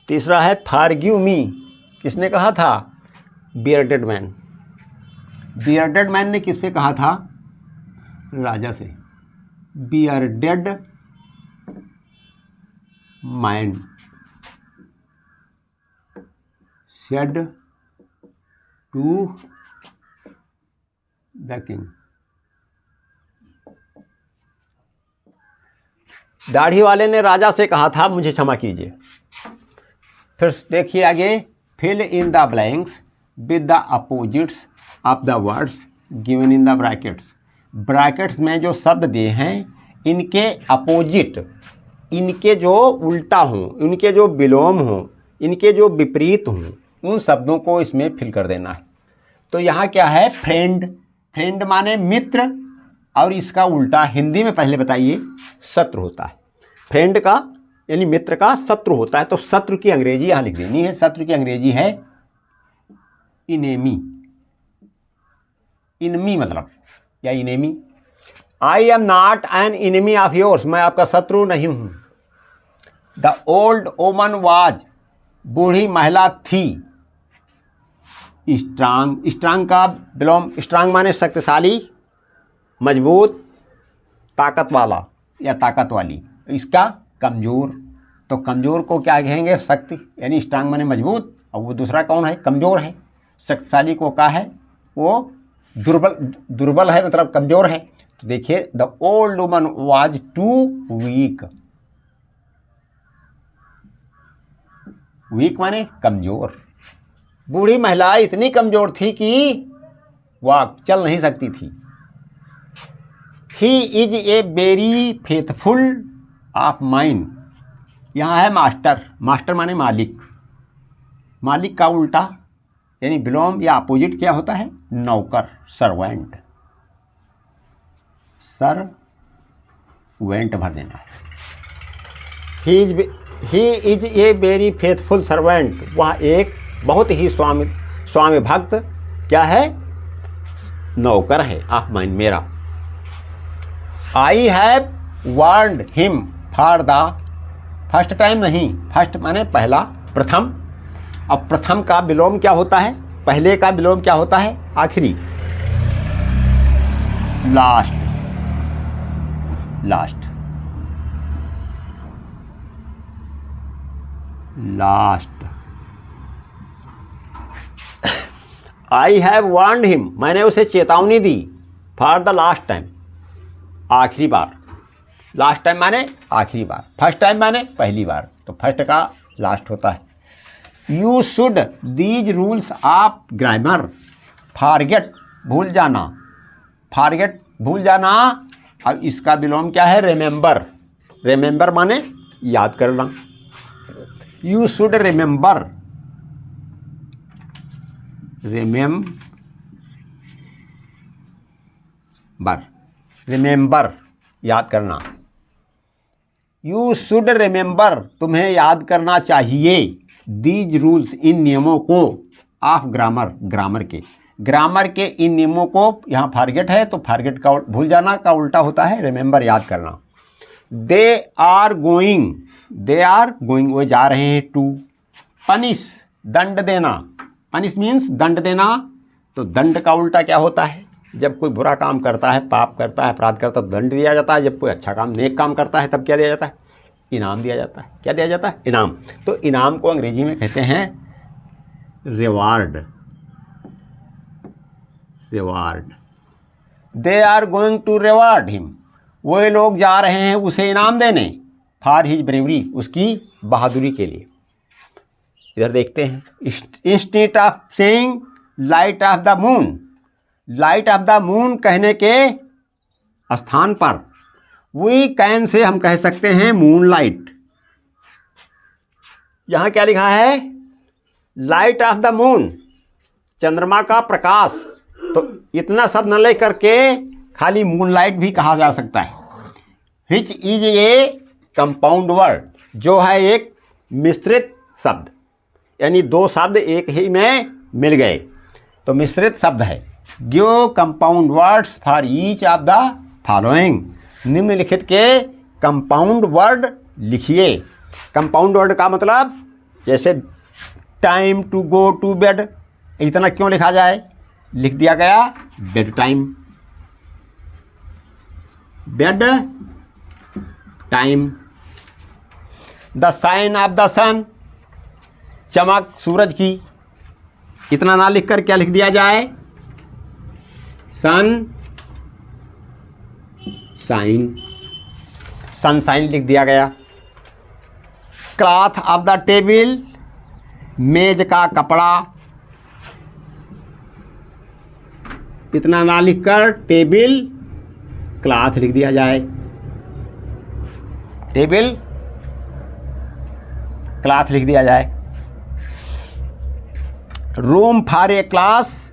तीसरा है फॉरगिव मी, किसने कहा था? Bearded man. बियर्डेड मैन ने किससे कहा था? राजा से। Bearded man said to the king. दाढ़ी वाले ने राजा से कहा था, मुझे क्षमा कीजिए। फिर देखिए आगे, fill in the blanks with the opposites of the words given in the brackets. Brackets में जो शब्द दिए हैं, इनके अपोजिट, इनके जो उल्टा हों, इनके जो विलोम हों, इनके जो विपरीत हों, उन शब्दों को इसमें फिल कर देना है। तो यहाँ क्या है? फ्रेंड। फ्रेंड माने मित्र, और इसका उल्टा हिंदी में पहले बताइए, शत्रु होता है। फ्रेंड का यानी मित्र का शत्रु होता है। तो शत्रु की अंग्रेजी यहाँ लिख देनी है। शत्रु की अंग्रेजी है इनेमी। इनमी मतलब, या enemy. I am not an enemy of yours, मैं आपका शत्रु नहीं हूँ। द ओल्ड वोमन वाज, बूढ़ी महिला थी। स्ट्रांग, स्ट्रांग का विलोम, स्ट्रांग माने शक्तिशाली, मजबूत, ताकत वाला या ताकत वाली। इसका कमज़ोर, तो कमज़ोर को क्या कहेंगे? शक्ति, यानी स्ट्रांग माने मजबूत, और वो दूसरा कौन है? कमज़ोर है। शक्तिशाली को क्या है? वो दुर्बल है, मतलब कमज़ोर है। तो देखिए, the old woman was too weak. Weak माने कमज़ोर। बूढ़ी महिला इतनी कमज़ोर थी कि वह चल नहीं सकती थी। He is a very faithful of mine. यहाँ है मास्टर। मास्टर माने मालिक। मालिक का उल्टा यानी विलोम या अपोजिट क्या होता है? नौकर, सर्वेंट। सर्वेंट भर देना है। He is a very faithful servant, वह एक बहुत ही स्वामी भक्त क्या है, नौकर है ऑफ माइन, मेरा। I have warned him for the first time, नहीं, फर्स्ट माने पहला, प्रथम। अब प्रथम का विलोम क्या होता है, पहले का विलोम क्या होता है, आखिरी, last, last, last. I have warned him, मैंने उसे चेतावनी दी, फॉर द लास्ट टाइम, आखिरी बार। लास्ट टाइम माने आखिरी बार, फर्स्ट टाइम माने पहली बार, तो फर्स्ट का लास्ट होता है। You should these rules of grammar, forget भूल जाना, फॉरगेट भूल जाना। अब इसका विलोम क्या है, रिमेंबर, रिमेंबर माने याद करना। You should remember, remember, remember याद करना। यू शुड रिमेंबर, तुम्हें याद करना चाहिए, दीज रूल्स, इन नियमों को, ऑफ ग्रामर, ग्रामर के, ग्रामर के इन नियमों को। यहाँ फॉरगेट है तो फॉरगेट का भूल जाना का उल्टा होता है रिमेंबर, याद करना। They are going, they are going, वो जा रहे हैं, टू पनिश, दंड देना, पनिश मीन्स दंड देना। तो दंड का उल्टा क्या होता है, जब कोई बुरा काम करता है, पाप करता है, अपराध करता है तो दंड दिया जाता है, जब कोई अच्छा काम, नेक काम करता है तब क्या दिया जाता है, इनाम दिया जाता है। क्या दिया जाता है, इनाम। तो इनाम को अंग्रेजी में कहते हैं reward, reward. They are going to reward him, वो लोग जा रहे हैं उसे इनाम देने, फॉर हिज ब्रेवरी, उसकी बहादुरी के लिए। इधर देखते हैं, instead of saying light of the moon, light of the moon कहने के स्थान पर वी कैन से हम कह सकते हैं मून लाइट। यहां क्या लिखा है, लाइट ऑफ द मून, चंद्रमा का प्रकाश। तो इतना शब्द न ले करके खाली मून लाइट भी कहा जा सकता है। Which is a compound word, जो है एक मिश्रित शब्द, यानी दो शब्द एक ही में मिल गए तो मिश्रित शब्द है। Give compound words for each of the following, निम्नलिखित के कंपाउंड वर्ड लिखिए। कंपाउंड वर्ड का मतलब जैसे time to go to bed, इतना क्यों लिखा जाए, लिख दिया गया bed time, bed time. The shine of the sun, चमक सूरज की, इतना ना लिख कर क्या लिख दिया जाए, सन साइन, सनसाइन लिख दिया गया। क्लॉथ ऑफ द टेबल, मेज का कपड़ा, इतना ना लिख कर टेबल क्लॉथ लिख दिया जाए, टेबल क्लॉथ लिख दिया जाए। रूम फॉर ए क्लास,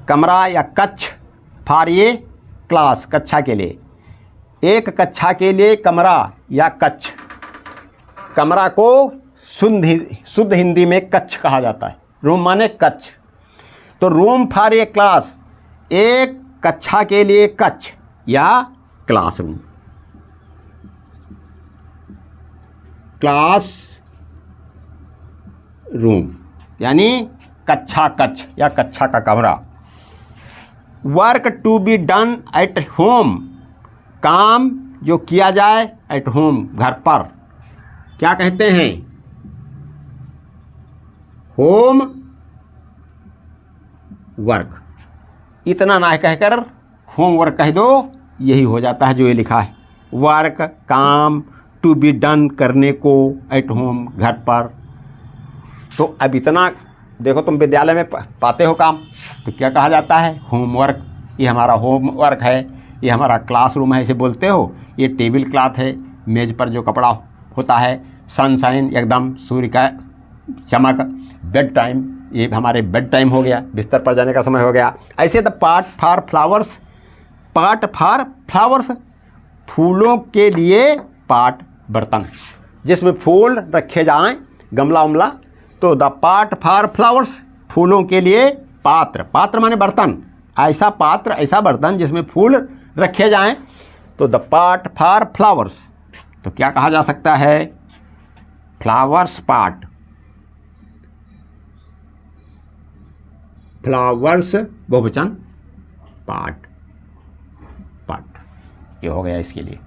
कमरा या कक्ष, फॉर ए क्लास, कक्षा के लिए, एक कक्षा के लिए कमरा या कक्ष। कमरा को शुद्ध हिंदी में कक्ष कहा जाता है, रूम माने कक्ष। तो रूम फॉर ए क्लास, एक कक्षा के लिए कक्ष या क्लासरूम, क्लास रूम यानी कक्षा कक्ष या कक्षा का कमरा। Work to be done at home, काम जो किया जाए एट होम, घर पर, क्या कहते हैं, होम वर्क। इतना ना कहकर होम वर्क कह दो, यही हो जाता है जो ये लिखा है, वर्क काम, टू बी डन करने को, एट होम घर पर। तो अब इतना देखो, तुम विद्यालय में पाते हो काम, तो क्या कहा जाता है, होमवर्क। ये हमारा होमवर्क है, ये हमारा क्लासरूम है, इसे बोलते हो। ये टेबल क्लॉथ है, मेज़ पर जो कपड़ा होता है। सनशाइन, एकदम सूर्य का चमक। बेड टाइम, ये हमारे बेड टाइम हो गया, बिस्तर पर जाने का समय हो गया। ऐसे द पार्ट फॉर फ्लावर्स, पाट फॉर फ्लावर्स, फूलों के लिए पाट बर्तन, जिसमें फूल रखे जाएं, गमला उमला, तो द पाट फॉर फ्लावर्स, फूलों के लिए पात्र, पात्र माने बर्तन, ऐसा पात्र ऐसा बर्तन जिसमें फूल रखे जाएं, तो द पाट फॉर फ्लावर्स, तो क्या कहा जा सकता है? फ्लावर्स पाट, फ्लावर्स बहुवचन, पाट, पाट, ये हो गया इसके लिए।